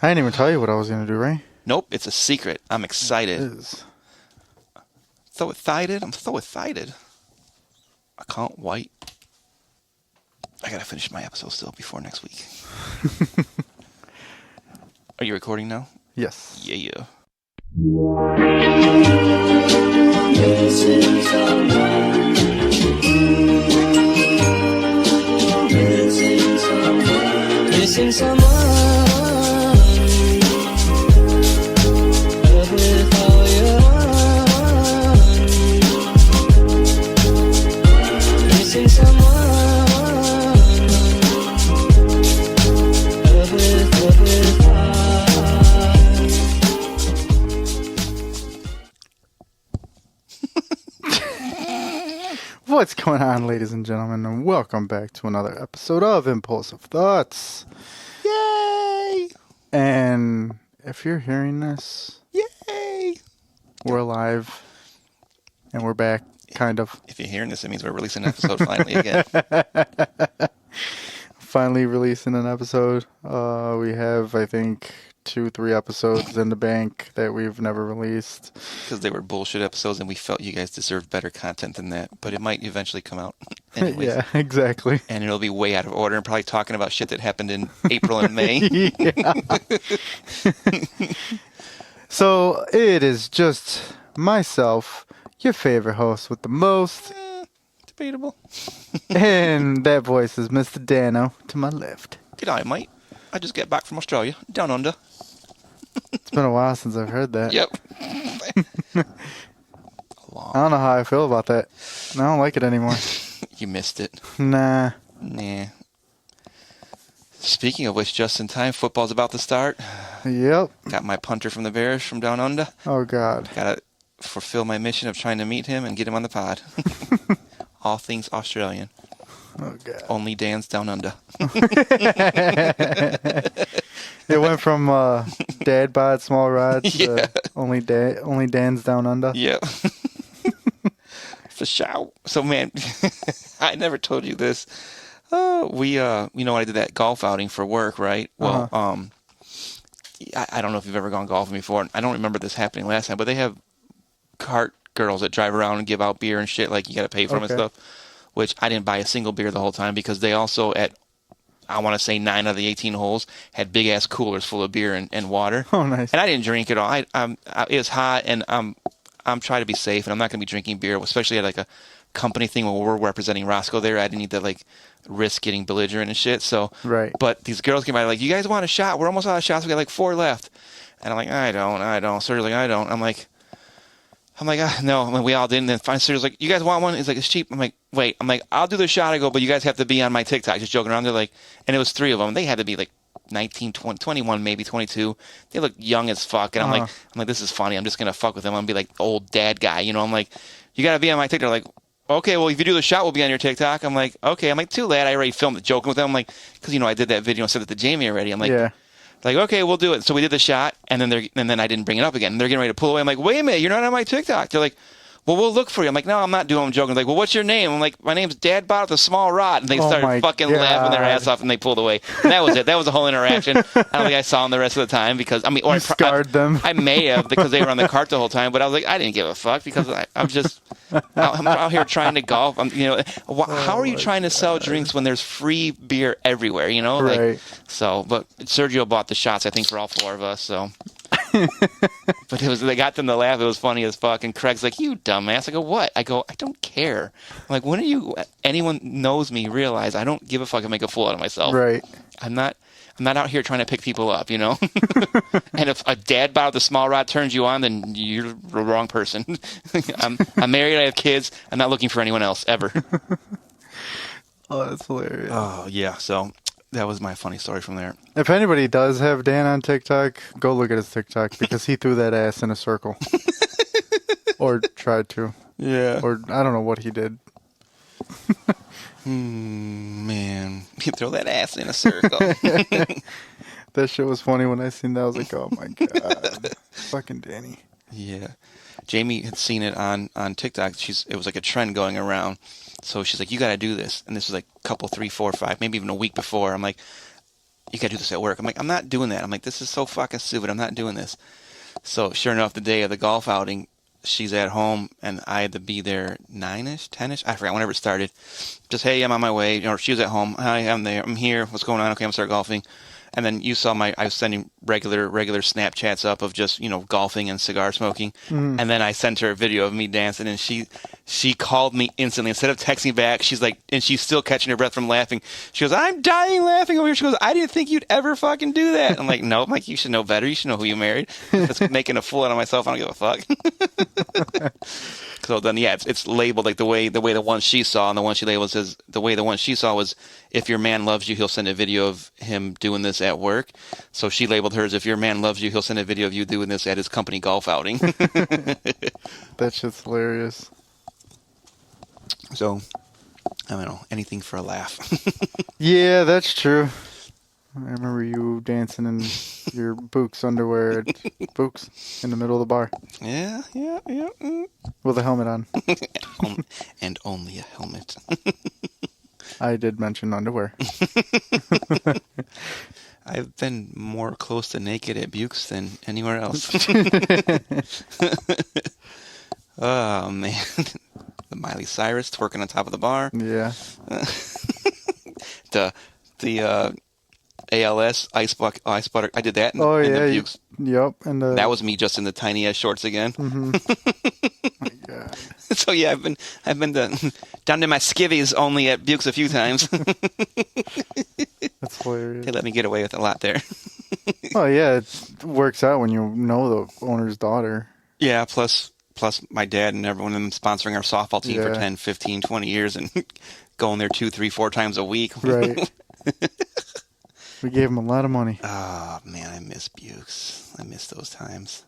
I didn't even tell you what I was going to do, right? Nope, it's a secret. I'm excited. It is. So excited. I'm so excited. I can't wait. I gotta finish my episode still before next week. Are you recording now? Yes. Yeah. Missing someone with all your missing someone with What's going on, ladies and gentlemen, and welcome back to another episode of Impulsive Thoughts. Yay! And if you're hearing this, Yay! we're alive, and we're back, kind of. If you're hearing this, it means we're releasing an episode finally again. Finally releasing an episode. We have, I think, 2-3 episodes in the bank that we've never released. Because they were bullshit episodes and we felt you guys deserved better content than that. But it might eventually come out. Anyways. Yeah, exactly. And it'll be way out of order and probably talking about shit that happened in April and May. Yeah. So it is just myself, your favorite host with the most. Debatable. And that voice is Mr. Dano to my left. G'day, mate. I just get back from Australia, down under. It's been a while since I've heard that. Yep. I don't know how I feel about that. I don't like it anymore. You missed it. Nah. Speaking of which, just in time, football's about to start. Yep. Got my punter from the Bears from down under. Oh, God. Gotta fulfill my mission of trying to meet him and get him on the pod. All things Australian. Oh, God. Only Dan's down under. It went from dad bod, small rod to Yeah. only Dan's down under. Yep. For sure. So, man, I never told you this. We I did that golf outing for work, right? Well, I don't know if you've ever gone golfing before. I don't remember this happening last time, but they have cart girls that drive around and give out beer and shit, like you got to pay for them and stuff, which I didn't buy a single beer the whole time because they also, at, I want to say 9 out of the 18 holes, had big-ass coolers full of beer and water. Oh, nice. And I didn't drink at all. It was hot, and I'm trying to be safe, and I'm not going to be drinking beer, especially at like a company thing where we're representing Roscoe there. I didn't need to like risk getting belligerent and shit. So, right. But these girls came by like, you guys want a shot? We're almost out of shots. We got like 4 left. And I'm like, I don't. Seriously, like, I don't. I'm like, no. I'm like, we all didn't. Then finally, Seriously, like, you guys want one? He's like, it's cheap. I'm like, wait. I'm like, I'll do the shot. I go, but you guys have to be on my TikTok. Just joking around. They're like, and it was 3 of them. They had to be like 19, 20, 21, maybe 22. They look young as fuck. And I'm like, this is funny. I'm just gonna fuck with them. I'm gonna be like old dad guy, you know. I'm like, you gotta be on my TikTok. They're like, okay, well, if you do the shot, we'll be on your TikTok. I'm like, okay. I'm like, too late. I already filmed it, joking with them. I'm like, because I did that video and said it to Jamie already. I'm like, yeah. Like, okay, we'll do it. So we did the shot, and then I didn't bring it up again. And they're getting ready to pull away. I'm like, wait a minute, you're not on my TikTok. They're like, well, we'll look for you. I'm like, no, I'm not doing. I'm joking. They're like, well, what's your name? I'm like, my name's Dad Bot with a small rod. And they started fucking laughing their ass off, and they pulled away. And that was it. That was the whole interaction. I don't think I saw them the rest of the time because I scarred them. I may have because they were on the cart the whole time, but I was like, I didn't give a fuck because I'm out here trying to golf. How are you trying to sell drinks when there's free beer everywhere? Right. But Sergio bought the shots, I think, for all 4 of us. So. But they got them to laugh. It was funny as fuck. And Craig's like, you dumbass. I go, what? I go, I don't care. I'm like, when are you? Anyone knows me realize I don't give a fuck and make a fool out of myself. Right. I'm not out here trying to pick people up, And if a dad bod with a small rod turns you on, then you're the wrong person. I'm married. I have kids. I'm not looking for anyone else ever. Oh, that's hilarious. Oh yeah. So. That was my funny story from there. If anybody does have Dan on TikTok, go look at his TikTok because he threw that ass in a circle. Or tried to. Yeah. Or I don't know what he did. Man. You throw that ass in a circle. That shit was funny when I seen that. I was like, oh my God. Fucking Danny. Yeah. Jamie had seen it on TikTok. It was like a trend going around. So she's like, you got to do this. And this was like a couple, 3, 4, 5, maybe even a week before. I'm like, you got to do this at work. I'm like, I'm not doing that. I'm like, this is so fucking stupid. I'm not doing this. So sure enough, the day of the golf outing, she's at home, and I had to be there 9-ish, 10-ish. I forgot, whenever it started. Just, hey, I'm on my way. She was at home. Hi, I'm there. I'm here. What's going on? Okay, I'm going to start golfing. And then you saw I was sending regular Snapchats up of just, golfing and cigar smoking. And then I sent her a video of me dancing, and she called me instantly. Instead of texting back, she's like, and she's still catching her breath from laughing. She goes, I'm dying laughing over here. She goes, I didn't think you'd ever fucking do that. I'm like, no. I'm like, you should know better. You should know who you married. That's making a fool out of myself. I don't give a fuck. So then, yeah, it's labeled like the way the one she saw, and the one she labeled says the way the one she saw was, if your man loves you, he'll send a video of him doing this at work. So she labeled hers, if your man loves you, he'll send a video of you doing this at his company golf outing. That shit's hilarious. So, I don't know, anything for a laugh. Yeah, that's true. I remember you dancing in your Books underwear at Books in the middle of the bar Yeah. with a helmet on. And only a helmet. I did mention underwear. I've been more close to naked at Bukes than anywhere else. Oh, man. The Miley Cyrus twerking on top of the bar. Yeah. The ALS ice butter. I did that in Oh, the yeah. Bukes. Yep. And That was me just in the tiny ass shorts again. Mm-hmm. My God. So yeah, I've been down to my skivvies only at Bukes a few times. That's hilarious. They let me get away with a lot there. Oh, yeah. It works out when you know the owner's daughter. Yeah, plus my dad and everyone of them sponsoring our softball team for Yeah. 10, 15, 20 years and going there 2, 3, 4 times a week. Right. We gave him a lot of money. Oh, man, I miss Bukes. I miss those times.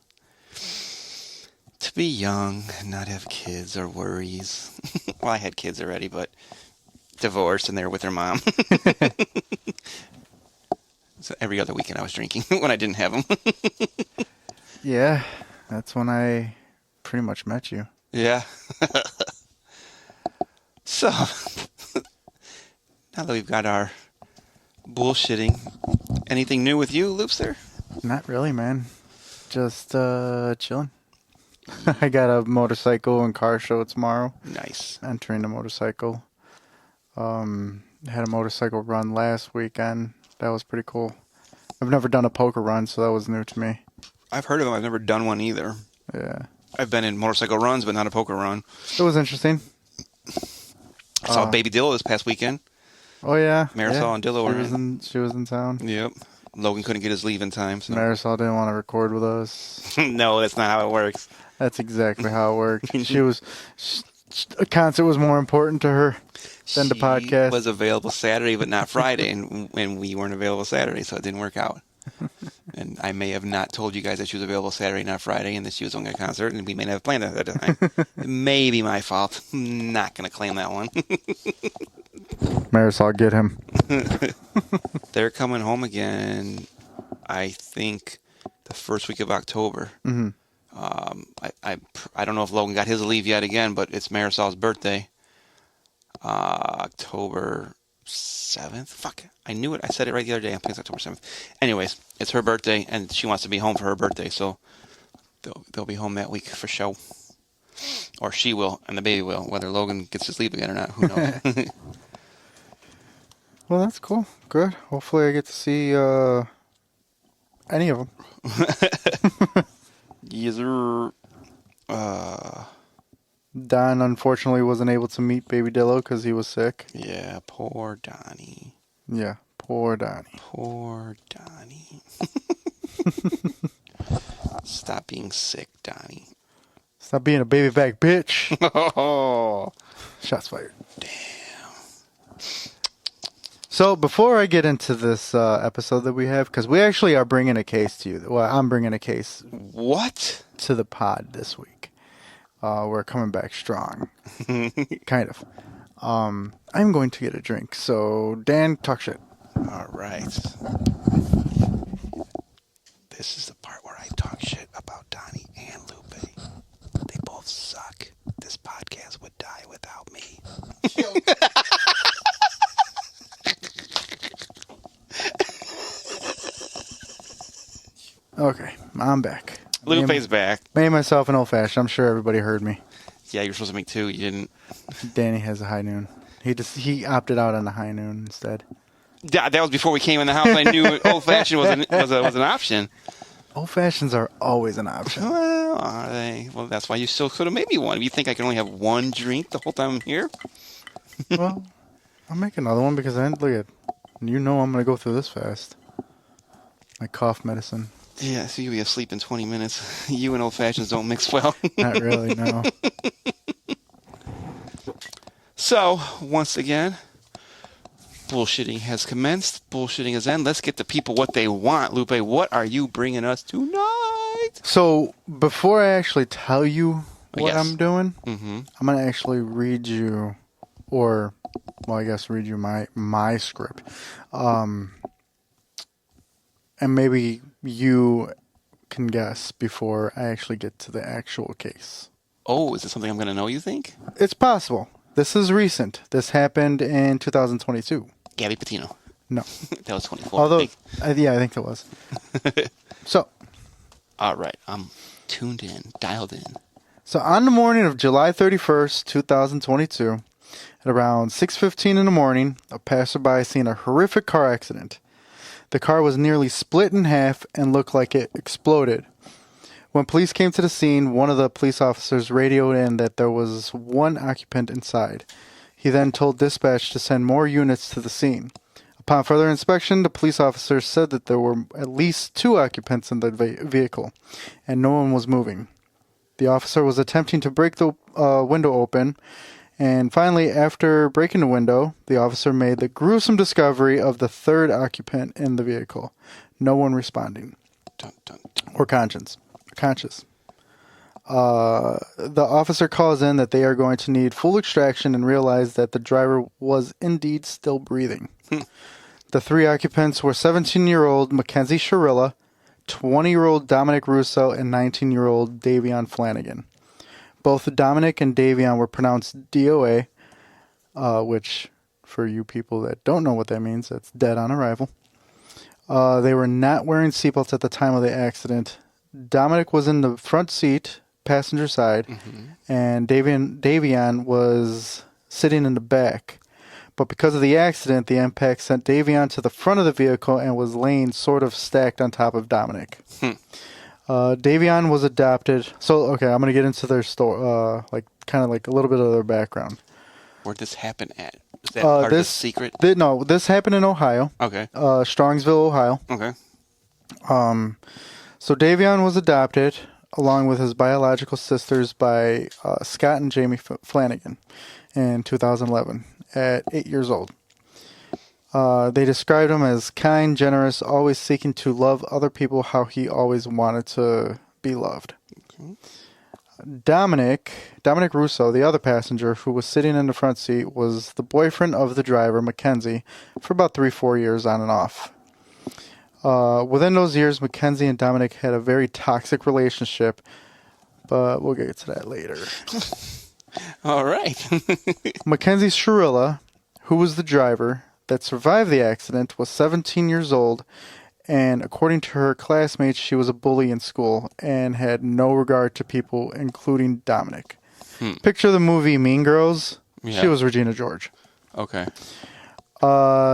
To be young and not have kids or worries. Well, I had kids already, but divorced and they're with their mom. So every other weekend I was drinking when I didn't have them. Yeah. That's when I pretty much met you. Yeah. So, now that we've got our bullshitting, anything new with you, Loops, there? Not really, man. Just chilling. I got a motorcycle and car show tomorrow. Nice. Entering the motorcycle. Had a motorcycle run last weekend. That was pretty cool. I've never done a poker run, so that was new to me. I've heard of them. I've never done one either. Yeah. I've been in motorcycle runs, but not a poker run. It was interesting. I saw Baby Dillo this past weekend. Oh, yeah. Marisol yeah. and Dillo were She was in town. Yep. Logan couldn't get his leave in time. So. Marisol didn't want to record with us. No, that's not how it works. That's exactly how it worked. A concert was more important to her than the podcast. She was available Saturday, but not Friday, and we weren't available Saturday, so it didn't work out. And I may have not told you guys that she was available Saturday, not Friday, and that she was on a concert, and we may not have planned that at the time. It may be my fault. I'm not going to claim that one. Marisol, get him. They're coming home again, I think, the first week of October. Mm-hmm. I don't know if Logan got his leave yet again, but it's Marisol's birthday. October 7th? Fuck. I knew it. I said it right the other day. I think it's October 7th. Anyways, it's her birthday, and she wants to be home for her birthday, so they'll be home that week for show. Or she will, and the baby will. Whether Logan gets his leave again or not, who knows? Well, that's cool. Good. Hopefully I get to see any of them. Yes, sir. Don, unfortunately, wasn't able to meet Baby Dillo because he was sick. Yeah, poor Donnie. Yeah, poor Donnie. Poor Donnie. Stop being sick, Donnie. Stop being a baby back bitch. Oh, Shots fired. damn. So before I get into this episode that we have, because we actually are bringing a case to you. Well, I'm bringing a case What? to the pod this week. We're coming back strong. Kind of. I'm going to get a drink. So, Dan, talk shit. All right. This is the part where I talk shit about Donnie and Lupe. They both suck. This podcast would die without me. Okay, I'm back. Lupe's back. Made myself an old fashioned. I'm sure everybody heard me. Yeah, you're supposed to make two. You didn't. Danny has a high noon. He opted out on the high noon instead. That was before we came in the house. I knew old fashioned was an option. Old fashions are always an option. Well, are they? Well, that's why you still could have made me one. You think I can only have one drink the whole time I'm here? Well, I'll make another one because I didn't look at. You know I'm gonna go through this fast. My cough medicine. Yeah, so you'll be asleep in 20 minutes. You and old fashions don't mix well. Not really, no. So, once again, bullshitting has commenced. Bullshitting has ended. Let's get the people what they want. Lupe, what are you bringing us tonight? So, before I actually tell you what Yes. I'm doing, Mm-hmm. I'm going to actually read you, or, well, I guess read you my script. And maybe you can guess before I actually get to the actual case. Oh, is this something I'm going to know, you think? It's possible. This is recent. This happened in 2022. Gabby Patino. No. That was 24. Although, Big. yeah, I think it was. So, All right, I'm tuned in, dialed in. So on the morning of July 31st, 2022, at around 6:15 in the morning, a passerby seen a horrific car accident. The car was nearly split in half and looked like it exploded. When police came to the scene, one of the police officers radioed in that there was one occupant inside. He then told dispatch to send more units to the scene. Upon further inspection, the police officers said that there were at least two occupants in the vehicle, and no one was moving. The officer was attempting to break the window open, and finally, after breaking the window, the officer made the gruesome discovery of the third occupant in the vehicle. No one responding. Dun, dun, dun. Or conscious. The officer calls in that they are going to need full extraction and realize that the driver was indeed still breathing. The three occupants were 17-year-old Mackenzie Shirilla, 20-year-old Dominic Russo, and 19-year-old Davion Flanagan. Both Dominic and Davion were pronounced DOA, which, for you people that don't know what that means, that's dead on arrival. They were not wearing seatbelts at the time of the accident. Dominic was in the front seat, passenger side, and Davion was sitting in the back. But because of the accident, the impact sent Davion to the front of the vehicle and was laying sort of stacked on top of Dominic. Davion was adopted. So, okay, I'm going to get into their story, kind of like a little bit of their background. Where'd this happen at? Is that part of the secret? No, this happened in Ohio. Okay. Strongsville, Ohio. Okay. So Davion was adopted along with his biological sisters by Scott and Jamie Flanagan in 2011 at 8 years old. They described him as kind, generous, always seeking to love other people how he always wanted to be loved. Okay. Dominic Russo, the other passenger who was sitting in the front seat, was the boyfriend of the driver, Mackenzie, for about 3-4 years on and off. Within those years, Mackenzie and Dominic had a very toxic relationship, but we'll get to that later. All right. Mackenzie Shirilla, who was the driver that survived the accident, was 17 years old, and according to her classmates, she was a bully in school and had no regard to people, including Dominic. Picture the movie Mean Girls. Yeah. She was Regina George. Okay.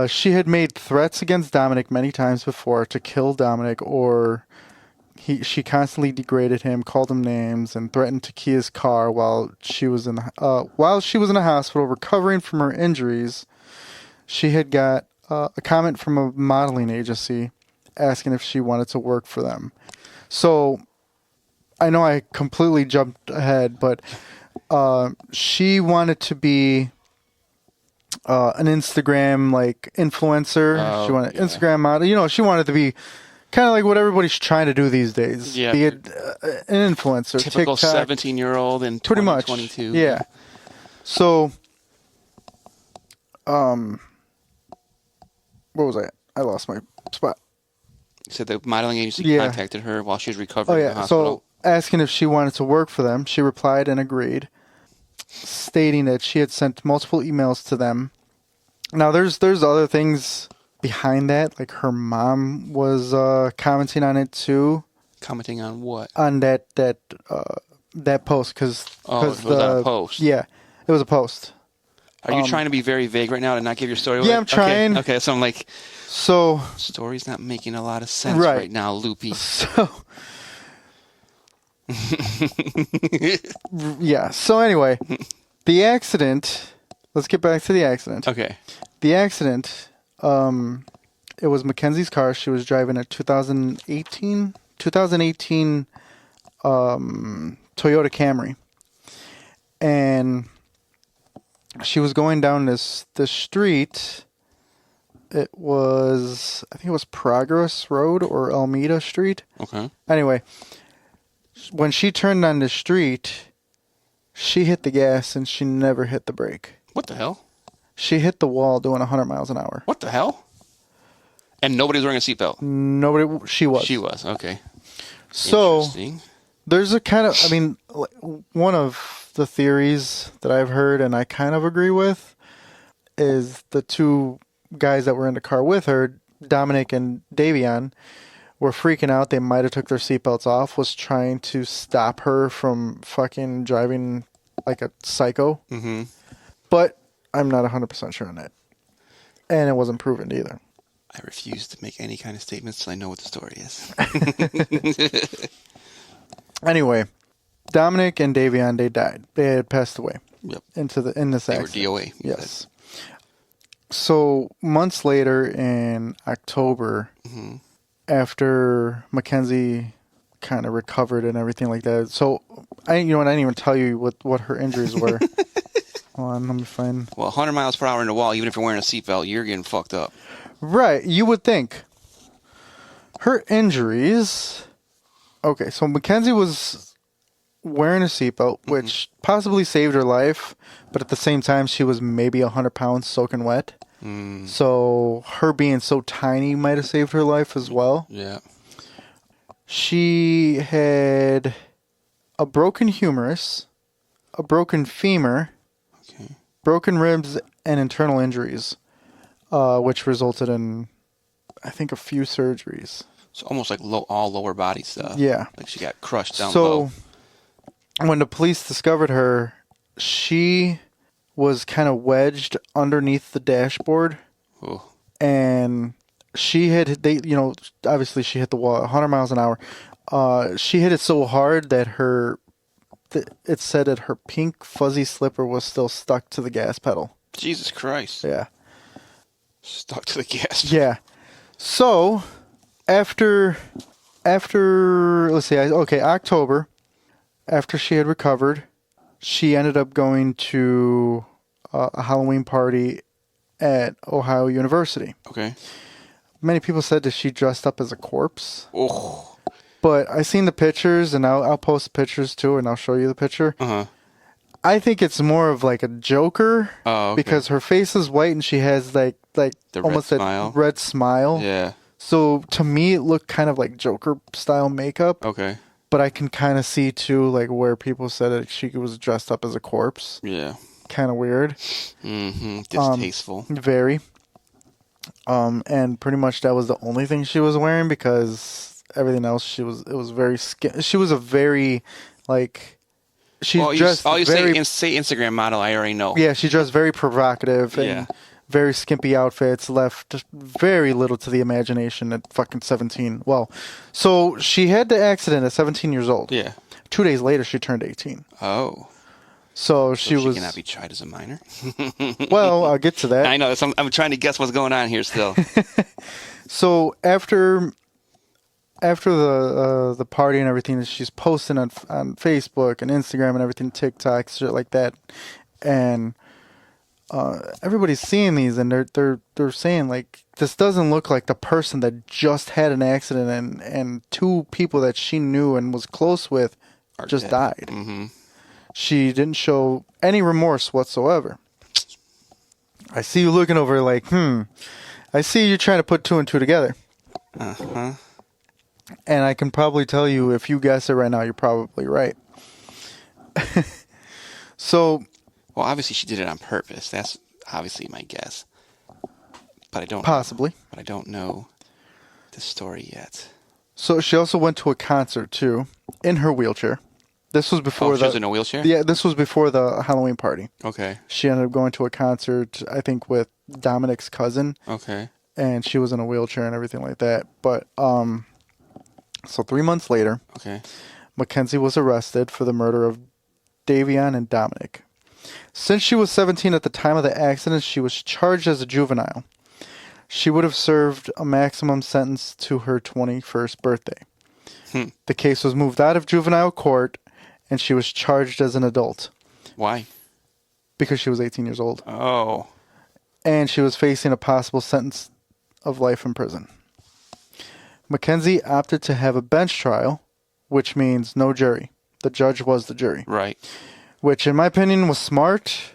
She had made threats against Dominic many times before to kill Dominic, or she constantly degraded him, called him names, and threatened to key his car while she was in the hospital recovering from her injuries. She had got a comment from a modeling agency asking if she wanted to work for them. So I know I completely jumped ahead, but she wanted to be an Instagram influencer. Oh, She wanted yeah. Instagram model. She wanted to be kind of like what everybody's trying to do these days. Yeah. Be an influencer. Typical TikTok, 17-year-old in pretty much. 2022. Yeah. So, what was I? I lost my spot. You said the modeling agency Yeah. contacted her while she was Oh recovering in the yeah. hospital. So asking if she wanted to work for them, she replied and agreed, stating that she had sent multiple emails to them. Now there's other things behind that, like her mom was commenting on it too. Commenting on what? On that post because Oh, it was on a post. Yeah, it was a post. Are you trying to be very vague right now to not give your story away? Yeah, I'm trying. Okay, so I'm like, So story's not making a lot of sense right now, Lupe. So yeah. So anyway, the accident. Let's get back to the accident. Okay. The accident. It was Mackenzie's car. She was driving a 2018 Toyota Camry, and she was going down this street. It was, I think it was Progress Road or Alameda Street. Okay. Anyway, when she turned on the street, she hit the gas and she never hit the brake. What the hell? She hit the wall doing 100 miles an hour. What the hell? And nobody was wearing a seatbelt. Nobody. She was. She was. Okay. So Interesting. there's a kind of, I mean, one of the theories that I've heard and I kind of agree with is the two guys that were in the car with her, Dominic and Davion, were freaking out. They might have took their seatbelts off, was trying to stop her from fucking driving like a psycho. Mm-hmm. But I'm not 100% sure on that. And it wasn't proven either. I refuse to make any kind of statements till I know what the story is. Anyway, Dominic and Davion, they died. They had passed away. Yep. In this They accident. were DOA. Yes. So months later in October, Mm-hmm. after Mackenzie kind of recovered and everything like that. So I didn't even tell you what her injuries were. Hold on, let me find. Well, 100 miles per hour in the wall, even if you're wearing a seatbelt, you're getting fucked up. Right, you would think. Her injuries. Okay, so Mackenzie was wearing a seatbelt, which possibly saved her life, but at the same time, she was maybe 100 pounds soaking wet. Mm. So her being so tiny might have saved her life as well. Yeah. She had a broken humerus, a broken femur, Okay. broken ribs, and internal injuries, which resulted in, I think, a few surgeries. So almost like all lower body stuff. Yeah. Like she got crushed down So low. when the police discovered her, she was kind of wedged underneath the dashboard, Ooh. and obviously she hit the wall 100 miles an hour. She hit it so hard that it said that her pink fuzzy slipper was still stuck to the gas pedal. Jesus Christ. Yeah. Stuck to the gas. Yeah. So after let's see, October, after she had recovered, she ended up going to a Halloween party at Ohio University. Okay. Many people said that she dressed up as a corpse, Oh. but I seen the pictures, and I'll post the pictures too, and I'll show you the picture. Uh-huh. I think it's more of like a Joker, Oh, okay. because her face is white and she has like The almost red smile. that red smile. Yeah. So to me, it looked kind of like Joker style makeup. Okay. But I can kind of see too, like where people said that she was dressed up as a corpse. Yeah. Kind of weird. Mm-hmm. Distasteful. Very. And pretty much that was the only thing she was wearing, because everything else it was very she was a very like she dressed all you very say Instagram model, I already know. yeah, she dressed very provocative and Yeah. very skimpy outfits, left very little to the imagination at fucking 17. Well, so she had the accident at 17 years old. Yeah. 2 days later, she turned 18. Oh. So So she was. cannot be tried as a minor. Well, I'll get to that. I know. I'm trying to guess what's going on here still. So after the party and everything, she's posting on Facebook and Instagram and everything, TikTok, shit like that, and everybody's seeing these, and they're saying like, this doesn't look like the person that just had an accident, and two people that she knew and was close with just dead. died. Mm-hmm. She didn't show any remorse whatsoever. I see you looking over like, I see you trying to put two and two together. Uh-huh. And I can probably tell you, if you guess it right now, you're probably right. So, Well, obviously she did it on purpose. That's obviously my guess. But I don't possibly. But I don't know the story yet. So she also went to a concert too, in her wheelchair. This was before She was in a wheelchair? Yeah, this was before the Halloween party. Okay. She ended up going to a concert, I think, with Dominic's cousin. Okay. And she was in a wheelchair and everything like that. But, so 3 months later, Okay. Mackenzie was arrested for the murder of Davion and Dominic. Since she was 17 at the time of the accident, she was charged as a juvenile. She would have served a maximum sentence to her 21st birthday. The case was moved out of juvenile court, and she was charged as an adult. Why? Because she was 18 years old. Oh. And she was facing a possible sentence of life in prison. Mackenzie opted to have a bench trial, which means no jury. The judge was the jury. Right. Which, in my opinion, was smart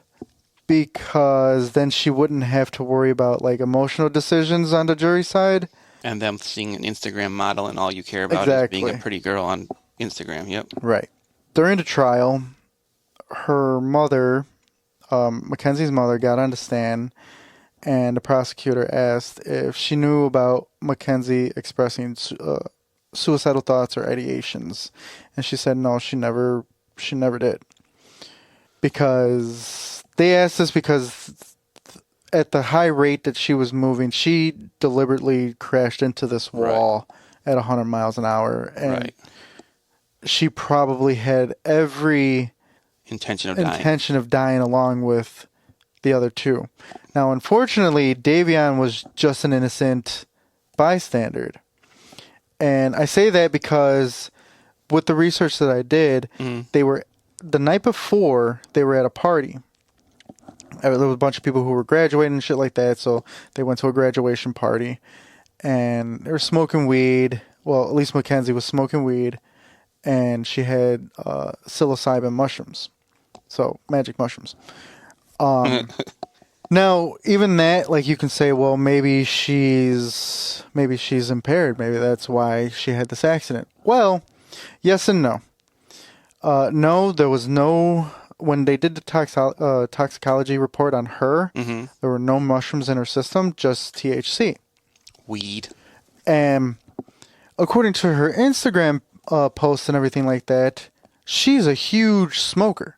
because then she wouldn't have to worry about like emotional decisions on the jury side. And them seeing an Instagram model and all you care about Exactly. is being a pretty girl on Instagram. Yep. Right. During the trial, her mother, Mackenzie's mother, got on the stand, and the prosecutor asked if she knew about Mackenzie expressing suicidal thoughts or ideations, and she said no, she never did. Because they asked this because at the high rate that she was moving, she deliberately crashed into this wall at 100 miles an hour, and she probably had every intention of dying along with the other two. Now, unfortunately, Davion was just an innocent bystander. And I say that because with the research that I did, they were the night before they were at a party. There was a bunch of people who were graduating and shit like that, so they went to a graduation party and they were smoking weed. Well, at least Mackenzie was smoking weed, and she had psilocybin mushrooms. So, magic mushrooms. Now, even that, like, you can say, well, maybe she's impaired. Maybe that's why she had this accident. Well, yes and no. No, there was no... When they did the toxicology report on her, there were no mushrooms in her system, just THC. Weed. And according to her Instagram posts and everything like that, she's a huge smoker.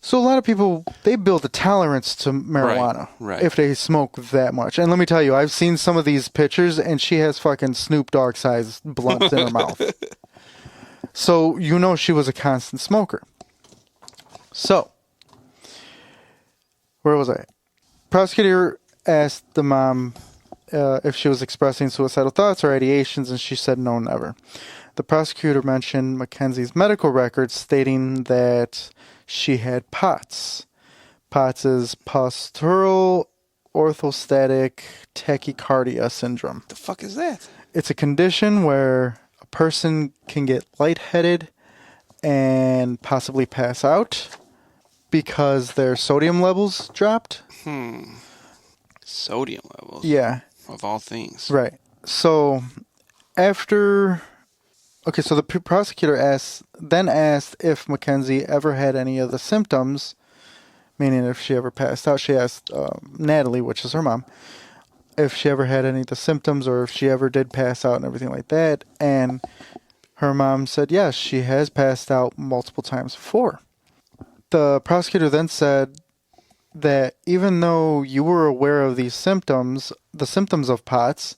So a lot of people, they build a tolerance to marijuana if they smoke that much. And let me tell you, I've seen some of these pictures, and she has fucking Snoop Dogg-sized blunts in her mouth. So you know she was a constant smoker. So, where was I? Prosecutor asked the mom if she was expressing suicidal thoughts or ideations, and she said no, never. The prosecutor mentioned Mackenzie's medical records stating that she had POTS. POTS is postural orthostatic tachycardia syndrome. The fuck is that? It's a condition where a person can get lightheaded and possibly pass out because their sodium levels dropped. Sodium levels? Yeah. Of all things. Right. So, after... Okay, so the prosecutor then asked if Mackenzie ever had any of the symptoms, meaning if she ever passed out. She asked Natalie, which is her mom, if she ever had any of the symptoms or if she ever did pass out and everything like that. And her mom said, yes, she has passed out multiple times before. The prosecutor then said that even though you were aware of these symptoms, the symptoms of POTS,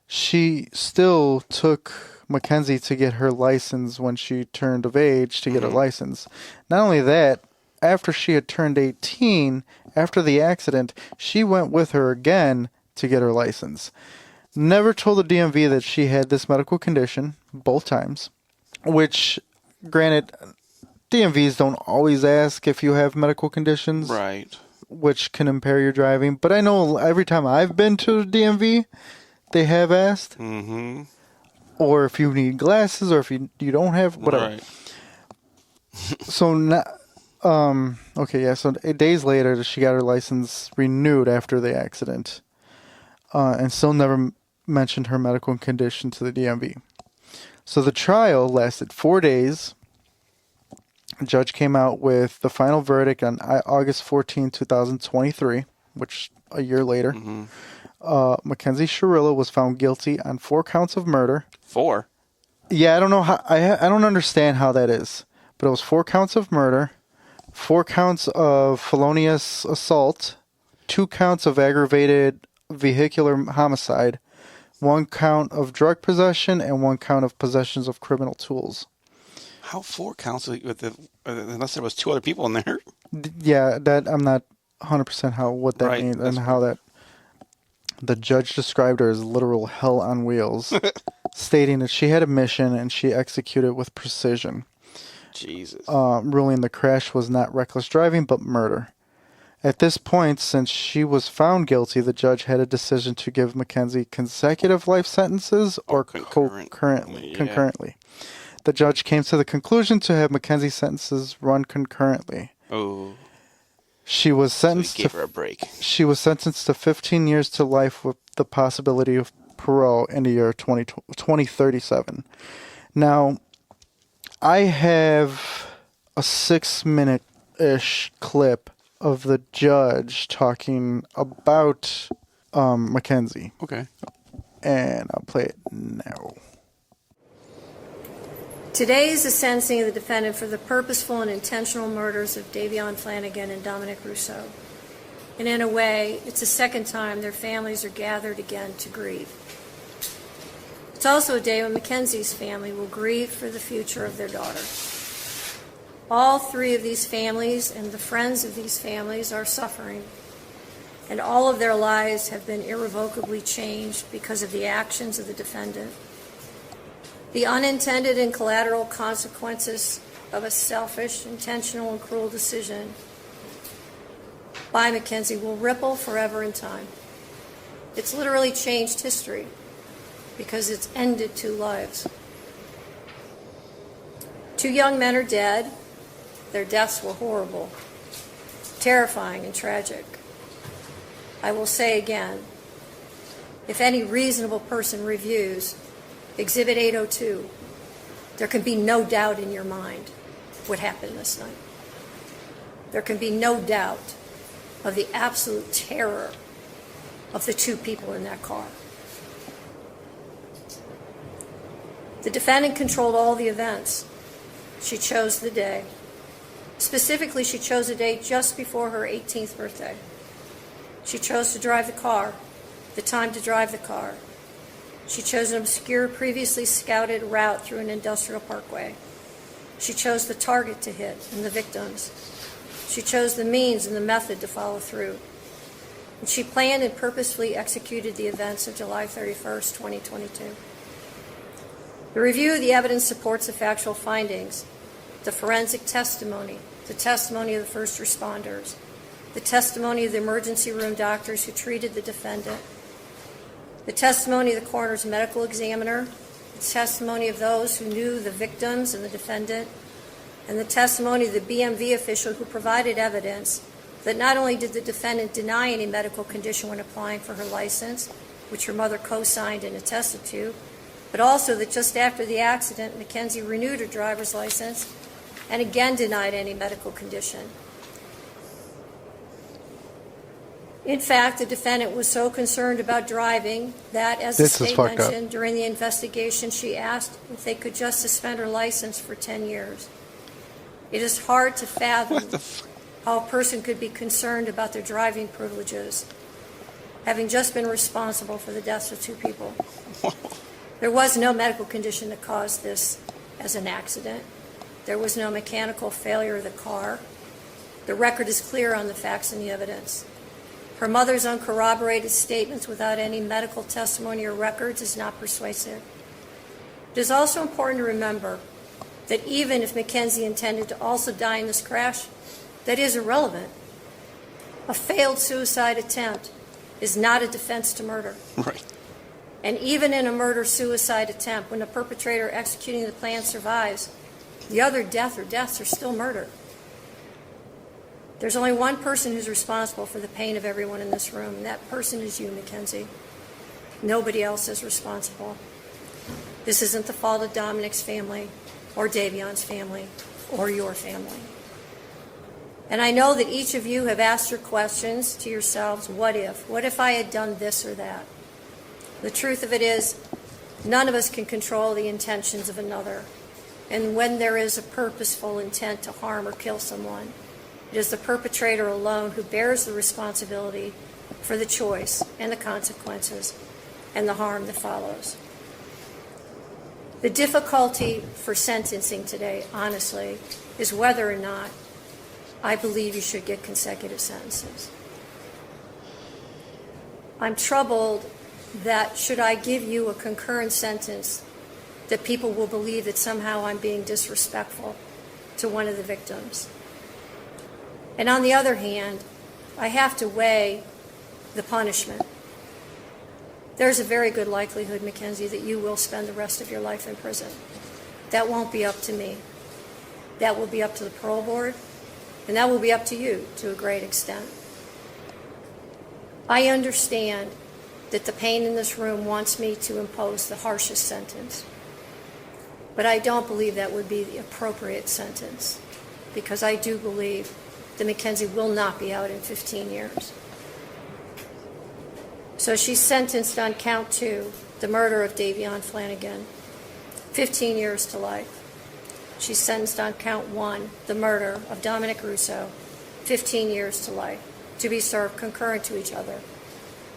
she still took Mackenzie to get her license when she turned of age to get her license. Not only that, after she had turned 18, after the accident, she went with her again to get her license. Never told the DMV that she had this medical condition, both times, which, granted, DMVs don't always ask if you have medical conditions. Right. Which can impair your driving. But I know every time I've been to the DMV, they have asked. Mm-hmm. Or if you need glasses, or if you don't have, whatever. Right. So, so 8 days later, she got her license renewed after the accident. And still never mentioned her medical condition to the DMV. So the trial lasted 4 days. The judge came out with the final verdict on August 14, 2023, which a year later. Mackenzie Shirilla was found guilty on 4 counts of murder. 4. Yeah, I don't know how. I don't understand how that is. But it was 4 counts of murder, 4 counts of felonious assault, 2 counts of aggravated vehicular homicide, 1 count of drug possession, and 1 count of possessions of criminal tools. How 4 counts with unless there was 2 other people in there? Yeah, that I'm not 100% what that Right, means that's and how that. The judge described her as literal hell on wheels, stating that she had a mission and she executed it with precision. Jesus. Ruling the crash was not reckless driving but murder. At this point, since she was found guilty, the judge had a decision to give Mackenzie consecutive life sentences or concurrently. The judge came to the conclusion to have Mackenzie's sentences run concurrently. Oh. She was So he sentenced gave her a break. She was sentenced to 15 years to life with the possibility of parole in the year 2037. Now, I have a 6-minute-ish clip of the judge talking about Mackenzie. Okay. And I'll play it now. Today is the sentencing of the defendant for the purposeful and intentional murders of Davion Flanagan and Dominic Rousseau. And in a way, it's the second time their families are gathered again to grieve. It's also a day when Mackenzie's family will grieve for the future of their daughter. All 3 of these families and the friends of these families are suffering, and all of their lives have been irrevocably changed because of the actions of the defendant. The unintended and collateral consequences of a selfish, intentional, and cruel decision by Mackenzie will ripple forever in time. It's literally changed history because it's ended 2 lives. 2 young men are dead. Their deaths were horrible, terrifying, and tragic. I will say again, if any reasonable person reviews Exhibit 802, there can be no doubt in your mind what happened this night. There can be no doubt of the absolute terror of the 2 people in that car. The defendant controlled all the events. She chose the day. Specifically, she chose a day just before her 18th birthday. She chose to drive the car, the time to drive the car. She chose an obscure, previously scouted route through an industrial parkway. She chose the target to hit and the victims. She chose the means and the method to follow through. And she planned and purposefully executed the events of July 31st, 2022. The review of the evidence supports the factual findings, the forensic testimony, the testimony of the first responders, the testimony of the emergency room doctors who treated the defendant, the testimony of the coroner's medical examiner, the testimony of those who knew the victims and the defendant, and the testimony of the BMV official who provided evidence that not only did the defendant deny any medical condition when applying for her license, which her mother co-signed and attested to, but also that just after the accident, Mackenzie renewed her driver's license and again denied any medical condition. In fact, the defendant was so concerned about driving that, as the state mentioned, during the investigation, she asked if they could just suspend her license for 10 years. It is hard to fathom how a person could be concerned about their driving privileges, having just been responsible for the deaths of 2 people. There was no medical condition that caused this as an accident. There was no mechanical failure of the car. The record is clear on the facts and the evidence. Her mother's uncorroborated statements without any medical testimony or records is not persuasive. It is also important to remember that even if Mackenzie intended to also die in this crash, that is irrelevant. A failed suicide attempt is not a defense to murder. Right. And even in a murder-suicide attempt, when the perpetrator executing the plan survives, the other death or deaths are still murder. There's only one person who's responsible for the pain of everyone in this room, and that person is you, Mackenzie. Nobody else is responsible. This isn't the fault of Dominic's family, or Davion's family, or your family. And I know that each of you have asked your questions to yourselves, what if? What if I had done this or that? The truth of it is, None of us can control the intentions of another. And when there is a purposeful intent to harm or kill someone, it is the perpetrator alone who bears the responsibility for the choice and the consequences and the harm that follows. The difficulty for sentencing today, honestly, is whether or not I believe you should get consecutive sentences. I'm troubled that should I give you a concurrent sentence, that people will believe that somehow I'm being disrespectful to one of the victims. And on the other hand, I have to weigh the punishment. There's a very good likelihood, Mackenzie, that you will spend the rest of your life in prison. That won't be up to me. That will be up to the parole board, and that will be up to you to a great extent. I understand that the pain in this room wants me to impose the harshest sentence, but I don't believe that would be the appropriate sentence, because I do believe that Mackenzie will not be out in 15 years. So she's sentenced on count 2, the murder of Davion Flanagan, 15 years to life. She's sentenced on count 1, the murder of Dominic Russo, 15 years to life, to be served concurrent to each other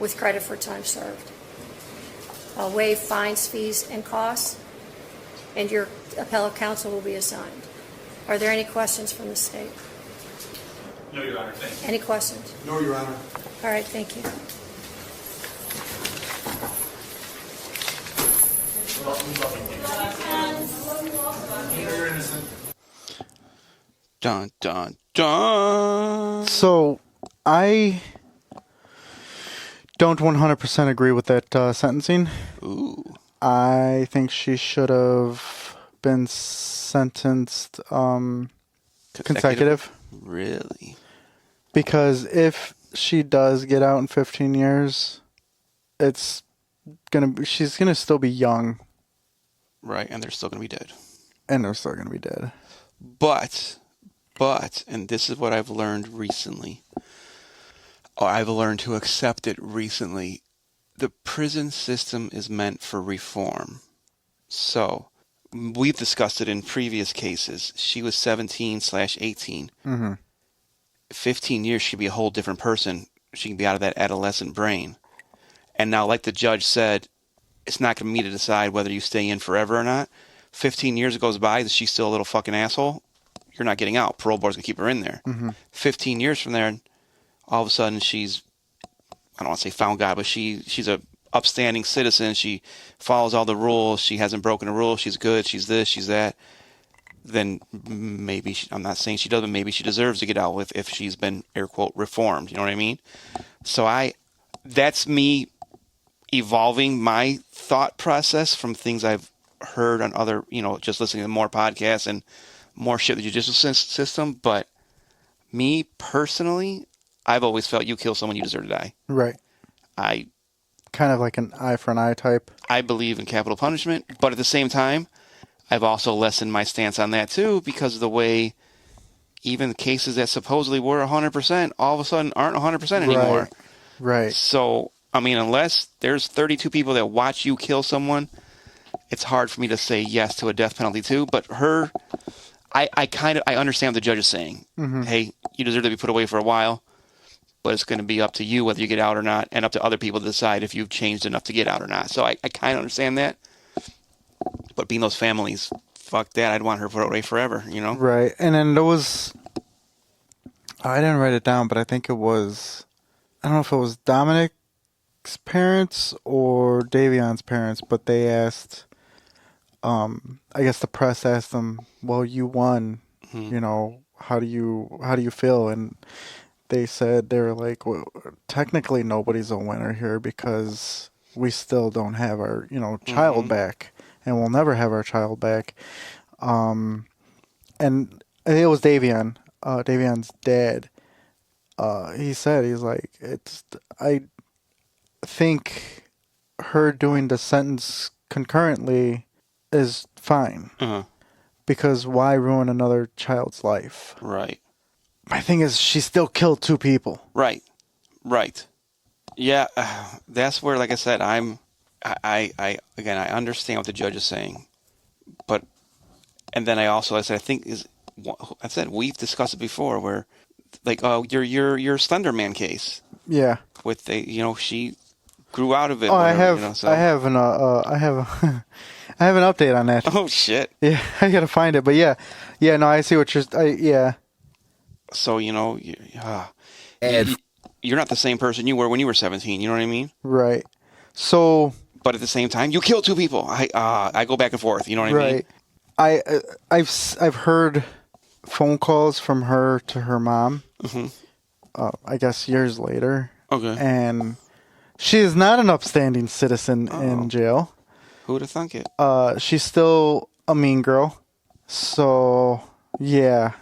with credit for time served. I'll waive fines, fees, and costs, and your appellate counsel will be assigned. Are there any questions from the state? No, Your Honor. Thank you. Any questions? No, Your Honor. All right, thank you. You're innocent. Dun, dun, dun. So, I don't 100% agree with that sentencing. Ooh. I think she should have been sentenced consecutive. Really? Because if she does get out in 15 years, she's gonna still be young, Right, and they're still going to be dead. and they're still gonna be dead. But, and this is what I've learned recently, or I've learned to accept it recently, the prison system is meant for reform. So, we've discussed it in previous cases. She was 17/18. Mm-hmm. 15 years, she'd be a whole different person. She can be out of that adolescent brain. And now, like the judge said, it's not going to be me to decide whether you stay in forever or not. 15 years goes by, is she still a little fucking asshole? You're not getting out. Parole board's going to keep her in there. Mm-hmm. 15 years from there, all of a sudden she's, I don't want to say found God, but she's a upstanding citizen. She follows all the rules. She hasn't broken a rule. She's good. She's this, she's that. Then maybe, I'm not saying she doesn't, maybe she deserves to get out with if she's been, air quote, reformed. You know what I mean? So that's me evolving my thought process from things I've heard on other, just listening to more podcasts and more shit in the judicial system. But me personally, I've always felt you kill someone, you deserve to die. Right. I Kind of like an eye for an eye type. I believe in capital punishment, but at the same time, I've also lessened my stance on that too, because of the way even cases that supposedly were 100% all of a sudden aren't 100% anymore. Right. So, I mean, unless there's 32 people that watch you kill someone, it's hard for me to say yes to a death penalty too. But I understand what the judge is saying. Mm-hmm. Hey, you deserve to be put away for a while, but it's going to be up to you whether you get out or not, and up to other people to decide if you've changed enough to get out or not. So I kind of understand that. But being those families, fuck that. I'd want her put away forever, Right. And then there was, I didn't write it down, but I think it was, I don't know if it was Dominic's parents or Davion's parents, but they asked, I guess the press asked them, well, you won, how do you feel? And they said, they were like, well, technically nobody's a winner here because we still don't have our, child back. And we'll never have our child back. And it was Davion, Davion's dad. He said, he's like, I think her doing the sentence concurrently is fine. Uh-huh. Because why ruin another child's life? Right. My thing is, she still killed 2 people. Right. Yeah, that's where, like I said, I'm I again, I understand what the judge is saying, but, and then I said, I said, we've discussed it before where, like, your Slender Man case Yeah. with she grew out of it. Oh, whatever, I have an I have an update on that. Oh, shit. Yeah, I gotta find it, but yeah, no, I see what yeah. So, you're not the same person you were when you were 17, you know what I mean? Right. So, but at the same time, you killed 2 people. I go back and forth, you know what I mean? Right. I've heard phone calls from her to her mom. Mm-hmm. I guess years later. Okay. And she is not an upstanding citizen in jail. Who would have thunk it? She's still a mean girl. So, yeah.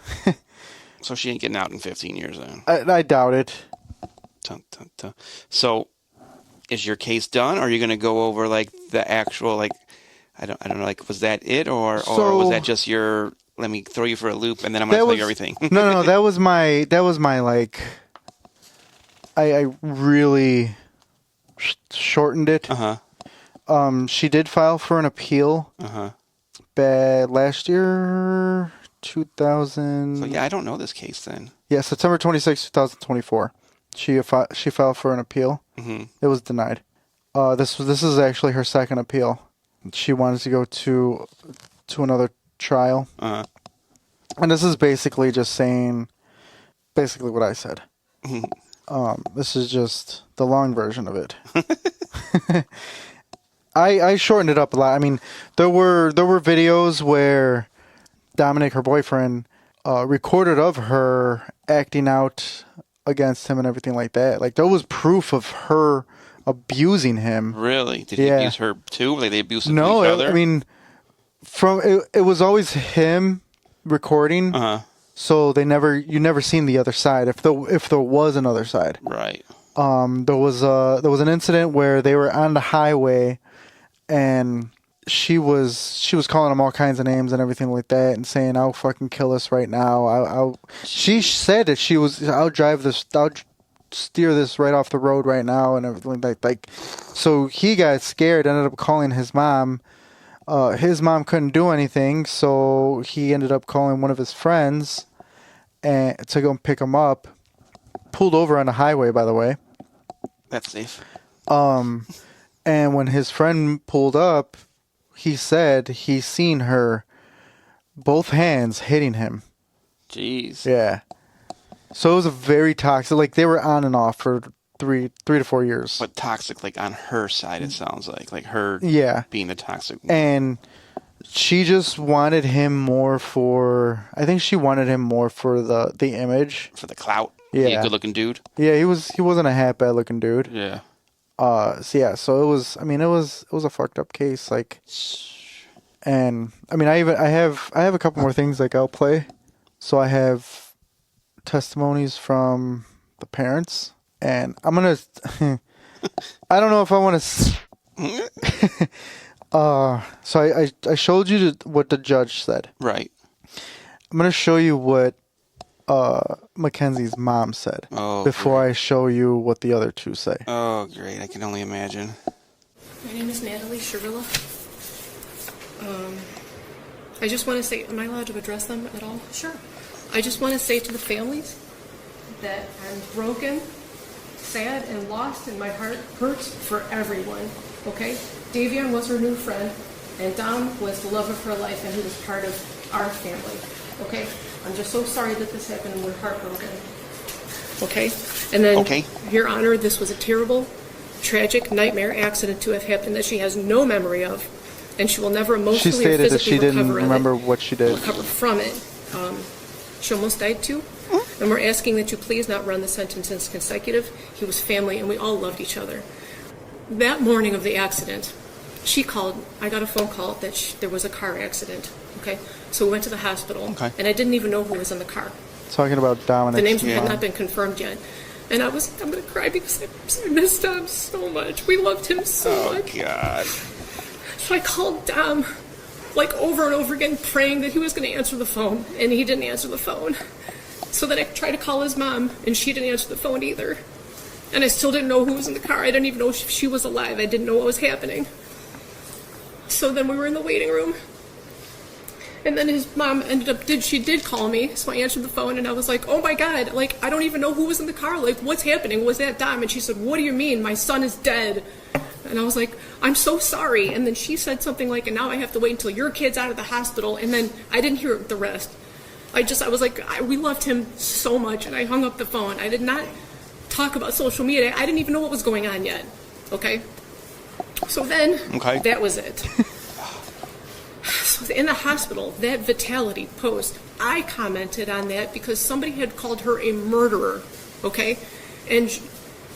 So she ain't getting out in 15 years then. I doubt it. Dun, dun, dun. So, is your case done? Or are you going to go over like the actual like I don't know, like was that it or was that just your let me throw you for a loop and then I'm going to tell you everything? No, that was my like I really shortened it. Uh-huh. She did file for an appeal. Uh-huh. Last year 2000. So yeah, I don't know this case then. Yeah, September 26, 2024. She filed for an appeal. Mm-hmm. It was denied. This is actually her second appeal. She wanted to go to another trial. Uh-huh. And this is basically just saying basically what I said. This is just the long version of it. I shortened it up a lot. I mean, there were videos where Dominic, her boyfriend, recorded of her acting out against him and everything like that. Like, there was proof of her abusing him. Really? Did he abuse her too? Like they abused each other? I mean, it was always him recording. Uh-huh. So you never seen the other side. If there was another side. Right. There was an incident where they were on the highway, and she was calling him all kinds of names and everything like that, and saying, "I'll fucking kill us right now." She said that I'll steer this right off the road right now and everything like. So he got scared, ended up calling his mom. His mom couldn't do anything, so he ended up calling one of his friends and to go pick him up. Pulled over on the highway, by the way. That's safe. And when his friend pulled up, he said he seen her, both hands hitting him. Jeez. Yeah. So it was a very toxic. Like, they were on and off for three to 4 years. But toxic, like on her side, it sounds like her. Yeah. Being the toxic one. And she just wanted him more for. I think she wanted him more for the image. For the clout. Yeah. He a good looking dude. Yeah, he wasn't a half bad looking dude. Yeah. So it was. I mean, it was a fucked up case. Like, and I mean, I have a couple more things like I'll play. So I have testimonies from the parents, and I'm gonna. I don't know if I want to. So I showed you what the judge said. Right. I'm gonna show you what Mackenzie's mom said before I show you what the other two say. Oh, great. I can only imagine. My name is Mackenzie Shirilla. I just want to say, am I allowed to address them at all? Sure. I just want to say to the families that I'm broken, sad, and lost, and my heart hurts for everyone, okay? Davion was her new friend, and Dom was the love of her life, and he was part of our family, okay? I'm just so sorry that this happened, and we're heartbroken, okay? And then, Your Honor, this was a terrible, tragic nightmare accident to have happened that she has no memory of, and she will never emotionally or physically recover. She stated that she didn't remember what she did. Recover from it. She almost died too, and we're asking that you please not run the sentences consecutive. He was family, and we all loved each other. That morning of the accident, she called. I got a phone call that there was a car accident. Okay, so we went to the hospital, and I didn't even know who was in the car. Talking about Dominic. The names had not been confirmed yet, and I'm going to cry because I missed Dom so much. We loved him so much. Oh God. So I called Dom, like over and over again, praying that he was going to answer the phone, and he didn't answer the phone. So then I tried to call his mom, and she didn't answer the phone either. And I still didn't know who was in the car. I didn't even know if she was alive. I didn't know what was happening. So then we were in the waiting room. And then his mom she did call me. So I answered the phone and I was like, oh my God, like, I don't even know who was in the car. Like, what's happening? Was that Dom? And she said, what do you mean? My son is dead. And I was like, I'm so sorry. And then she said something like, and now I have to wait until your kid's out of the hospital. And then I didn't hear the rest. I was like, we loved him so much. And I hung up the phone. I did not talk about social media. I didn't even know what was going on yet. Okay? So then, that was it. So in the hospital, that Vitality post, I commented on that because somebody had called her a murderer. Okay? And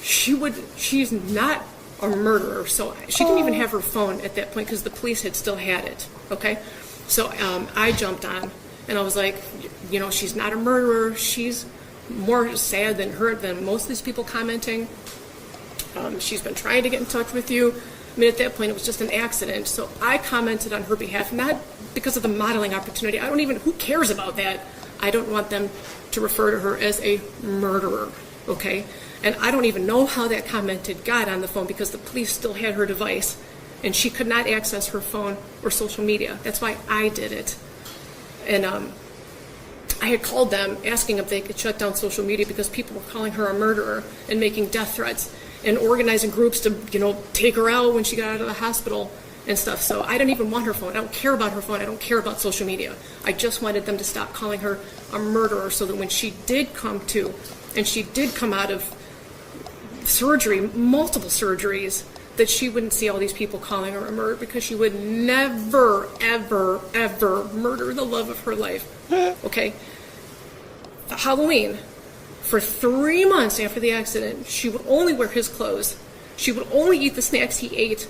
she's not a murderer. So she didn't even have her phone at that point because the police had still had it. Okay? So I jumped on and I was like, you know, she's not a murderer. She's more sad than most of these people commenting. She's been trying to get in touch with you. I mean, at that point, it was just an accident. So I commented on her behalf, not because of the modeling opportunity. Who cares about that? I don't want them to refer to her as a murderer, okay? And I don't even know how that comment had got on the phone because the police still had her device and she could not access her phone or social media. That's why I did it. And I had called them asking if they could shut down social media because people were calling her a murderer and making death threats and organizing groups to, you know, take her out when she got out of the hospital and stuff. So I don't even want her phone. I don't care about her phone. I don't care about social media. I just wanted them to stop calling her a murderer so that when she did come to, and she did come out of surgery, multiple surgeries, that she wouldn't see all these people calling her a murderer because she would never, ever, ever murder the love of her life. Okay? Halloween, for 3 months after the accident, she would only wear his clothes. She would only eat the snacks he ate.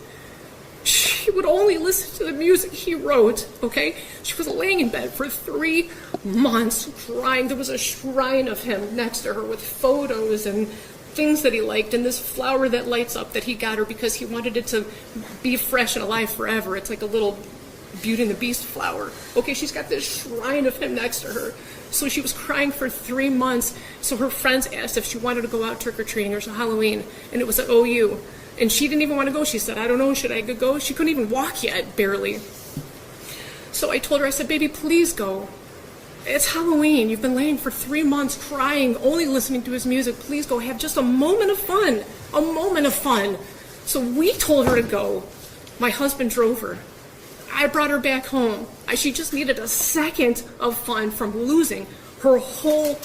She would only listen to the music he wrote, okay? She was laying in bed for 3 months crying. There was a shrine of him next to her with photos and things that he liked and this flower that lights up that he got her because he wanted it to be fresh and alive forever. It's like a little Beauty and the Beast flower. Okay, she's got this shrine of him next to her. So she was crying for 3 months. So her friends asked if she wanted to go out trick-or-treating or Halloween. And it was at OU. And she didn't even want to go. She said, I don't know, should I go? She couldn't even walk yet, barely. So I told her, I said, baby, please go. It's Halloween. You've been laying for 3 months crying, only listening to his music. Please go have just a moment of fun. A moment of fun. So we told her to go. My husband drove her. I brought her back home. She just needed a second of fun from losing her whole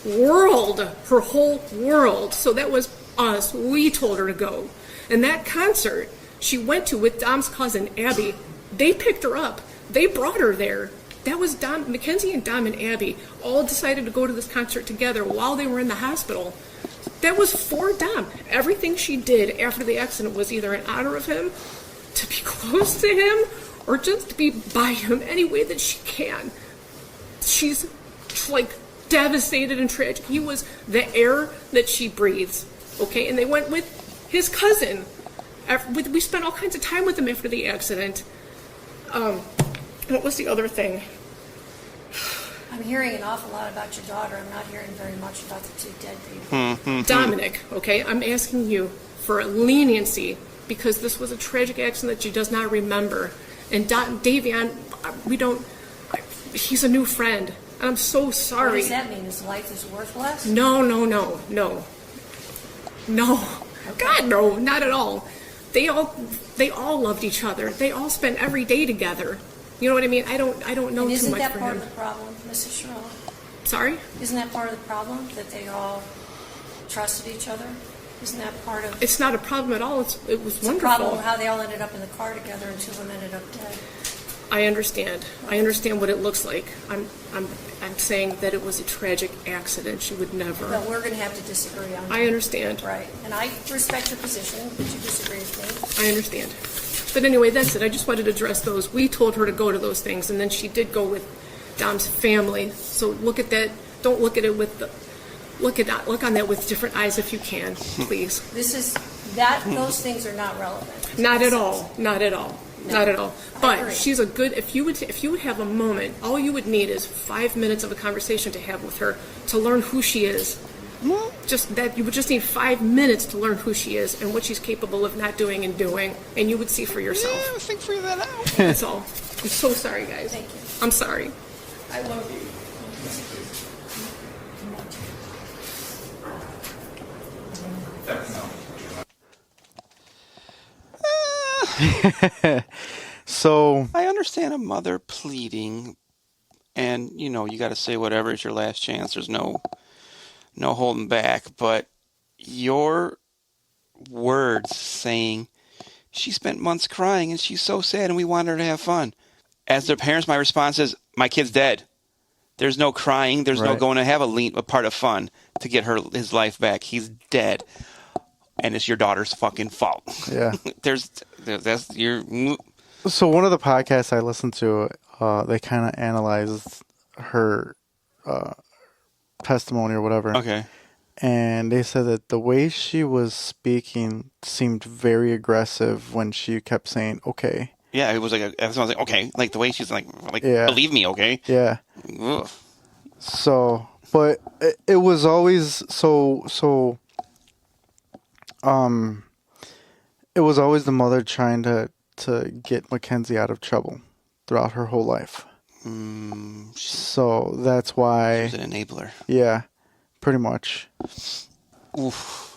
world. Her whole world. So that was us. We told her to go. And that concert she went to with Dom's cousin, Abby, they picked her up. They brought her there. That was Dom, Mackenzie and Dom and Abby all decided to go to this concert together while they were in the hospital. That was for Dom. Everything she did after the accident was either in honor of him, to be close to him, or just to be by him any way that she can. She's like devastated and tragic. He was the air that she breathes. Okay, and they went with his cousin. We spent all kinds of time with him after the accident. What was the other thing? I'm hearing an awful lot about your daughter. I'm not hearing very much about the two dead people. Dominic, okay, I'm asking you for leniency because this was a tragic accident that she does not remember. And Davion, he's a new friend. And I'm so sorry. What does that mean? His life is worthless? No. God, no, not at all. They all loved each other. They all spent every day together. You know what I mean? I don't know too much for him. Isn't that part of the problem, Mrs. Shirilla? Sorry? Isn't that part of the problem, that they all trusted each other? Isn't that part of... It's not a problem at all. It was It's wonderful. a problem how they all ended up in the car together and two of them ended up dead. I understand. I understand what it looks like. I'm saying that it was a tragic accident. She would never. But we're going to have to disagree on that. I understand. Right. And I respect your position, but you disagree with me. I understand. But anyway, that's it. I just wanted to address those. We told her to go to those things, and then she did go with Dom's family. So look at that. Don't look at it with the... Look on that with different eyes if you can, please. Those things are not relevant. Not at all. Not at all. No, Not at all. I But agree. she's a good. If you would have a moment, all you would need is 5 minutes of a conversation to have with her to learn who she is. Just that you would just need 5 minutes to learn who she is and what she's capable of not doing and doing, and you would see for yourself. Yeah, I think figure that out. That's all. I'm so sorry, guys. Thank you. I'm sorry. I love you. So I understand a mother pleading, and you know you got to say whatever. It's your last chance. There's no holding back. But your words saying she spent months crying and she's so sad and we want her to have fun. As their parents, my response is, my kid's dead. There's no crying. There's no Right. going to have a part of fun to get his life back. He's dead, and it's your daughter's fucking fault. yeah. That's your. So one of the podcasts I listened to, they kind of analyzed her testimony or whatever. Okay. And they said that the way she was speaking seemed very aggressive when she kept saying, okay. Yeah, it was like I was like, okay, like the way she's like Yeah. believe me, okay. Yeah. Ugh. So, but it was always it was always the mother trying to get Mackenzie out of trouble throughout her whole life. So that's why, She's an enabler. yeah, pretty much. Oof.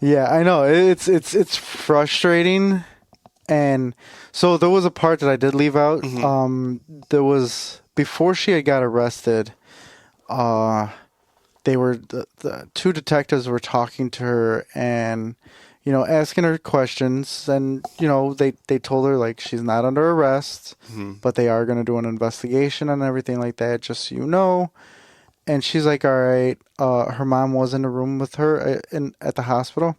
Yeah, I know. It's frustrating. And so there was a part that I did leave out. There was, before she had got arrested, they were, the two detectives were talking to her and, you know, asking her questions. And, you know, they told her, like, she's not under arrest, but they are going to do an investigation and everything like that, just so you know. And she's like, all right. Her mom was in the room with her at the hospital.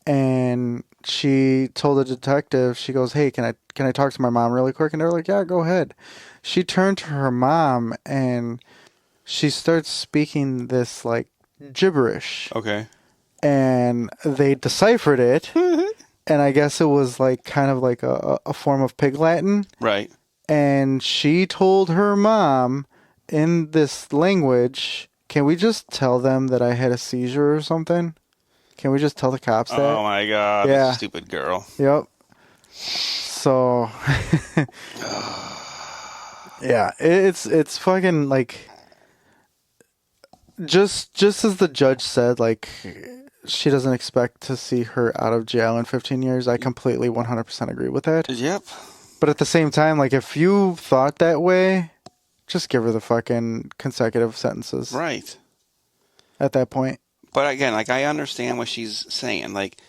And she told the detective, she goes, hey, can I talk to my mom really quick? And they're like, yeah, go ahead. She turned to her mom and she starts speaking this like gibberish. Okay. And they deciphered it. And I guess it was like kind of like a form of Pig Latin. Right. And she told her mom in this language, can we just tell them that I had a seizure or something? Can we just tell the cops that? Oh my god. Yeah. This stupid girl. Yep. So, yeah, it's fucking like, just as the judge said, like, she doesn't expect to see her out of jail in 15 years. I completely 100% agree with that. Yep. But at the same time, like, if you thought that way, just give her the fucking consecutive sentences. Right. At that point. But again, like I understand what she's saying. Like,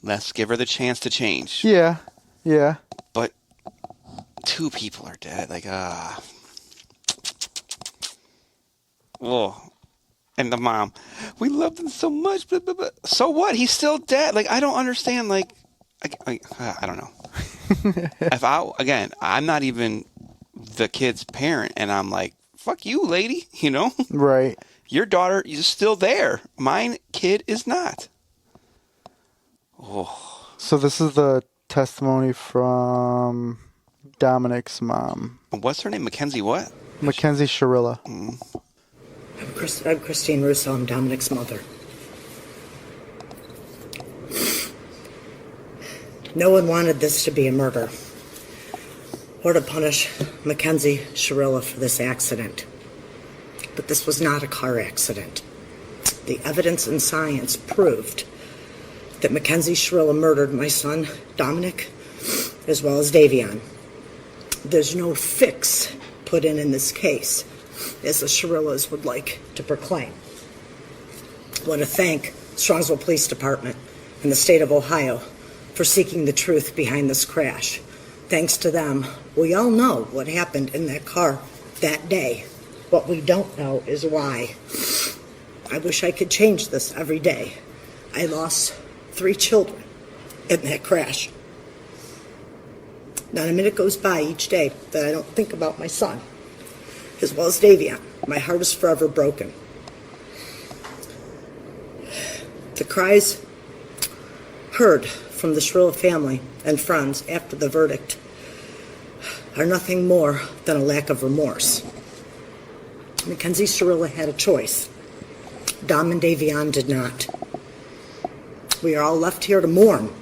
let's give her the chance to change. Yeah. Yeah. But 2 people are dead. Like, oh. And the mom, we loved him so much. Blah, blah, blah. So what? He's still dead. Like, I don't understand. Like, I don't know. I'm not even the kid's parent, and I'm like, fuck you, lady. You know? Right. Your daughter is still there. Mine kid is not. Oh. So this is the testimony from Dominic's mom. What's her name? Mackenzie what? Mackenzie Shirilla. I'm Christine Russo. I'm Dominic's mother. No one wanted this to be a murder or to punish Mackenzie Shirilla for this accident. But this was not a car accident. The evidence and science proved that Mackenzie Shirilla murdered my son, Dominic, as well as Davion. There's no fix put in this case, as the Shirillas would like to proclaim. I want to thank Strongsville Police Department and the state of Ohio for seeking the truth behind this crash. Thanks to them, we all know what happened in that car that day. What we don't know is why. I wish I could change this every day. I lost 3 children in that crash. Not a minute goes by each day that I don't think about my son, as well as Davion. My heart is forever broken. The cries heard from the Shirilla family and friends after the verdict are nothing more than a lack of remorse. Mackenzie Shirilla had a choice. Dom and Davion did not. We are all left here to mourn.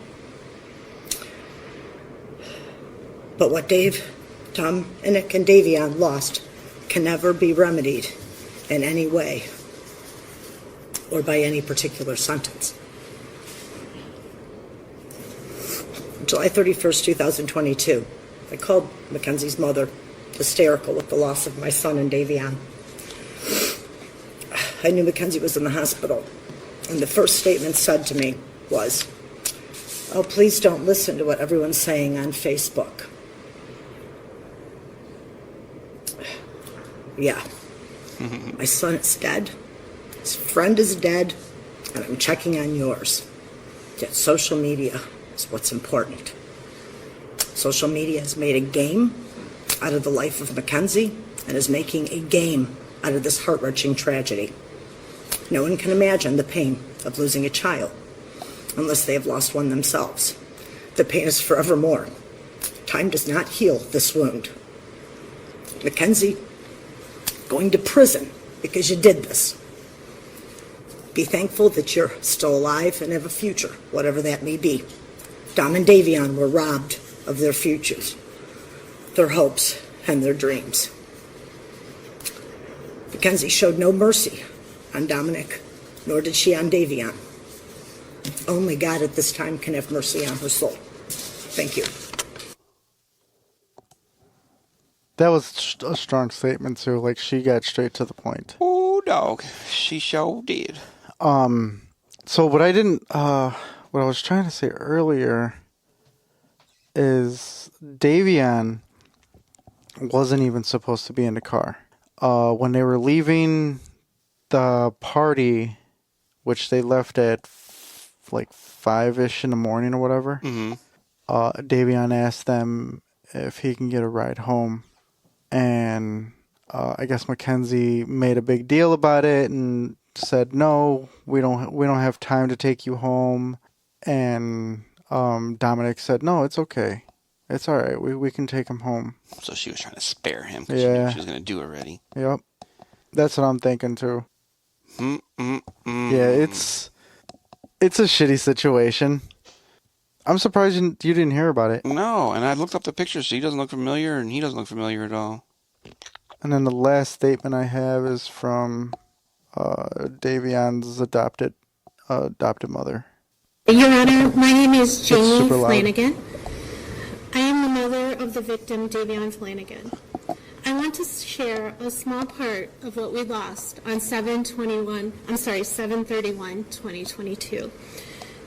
But what Dave, Dominic, and Davion lost can never be remedied in any way or by any particular sentence. July 31st, 2022, I called Mackenzie's mother, hysterical at the loss of my son and Davion. I knew Mackenzie was in the hospital, and the first statement said to me was, "Oh, please don't listen to what everyone's saying on Facebook." Yeah, my son is dead, his friend is dead, and I'm checking on yours. Yet social media is what's important. Social media has made a game out of the life of Mackenzie and is making a game out of this heart-wrenching tragedy. No one can imagine the pain of losing a child unless they have lost one themselves. The pain is forevermore. Time does not heal this wound. Mackenzie, going to prison because you did this. Be thankful that you're still alive and have a future, whatever that may be. Dom and Davion were robbed of their futures, their hopes, and their dreams. Mackenzie showed no mercy on Dominic, nor did she on Davion. Only God at this time can have mercy on her soul. Thank you. That was a strong statement too. Like, she got straight to the point. Oh, dog. She sure did. So what I was trying to say earlier is Davion wasn't even supposed to be in the car. When they were leaving the party, which they left at like 5-ish in the morning or whatever, Davion asked them if he can get a ride home. And I guess Mackenzie made a big deal about it and said, "No, we don't have time to take you home." And Dominic said, "No, it's okay. It's all right. We can take him home." So she was trying to spare him because she knew she was going to do it already. Yep. That's what I'm thinking too. Yeah, it's a shitty situation. I'm surprised you didn't hear about it. No, and I looked up the pictures. She doesn't look familiar, and he doesn't look familiar at all. And then the last statement I have is from Davion's adopted mother. Your Honor, my name is Jamie super loud. Flanagan. I am the mother of the victim, Davion Flanagan. I want to share a small part of what we lost on 7/31/2022.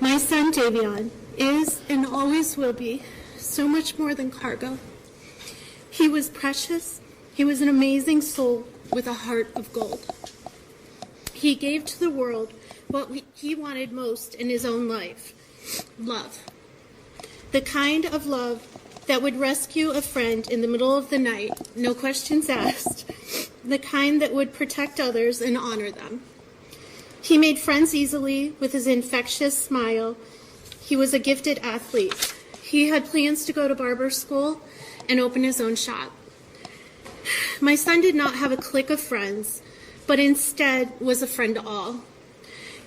My son, Davion, is and always will be so much more than cargo. He was precious. He was an amazing soul with a heart of gold. He gave to the world what he wanted most in his own life: love. The kind of love that would rescue a friend in the middle of the night, no questions asked. The kind that would protect others and honor them. He made friends easily with his infectious smile. He was a gifted athlete. He had plans to go to barber school and open his own shop. My son did not have a clique of friends, but instead was a friend to all.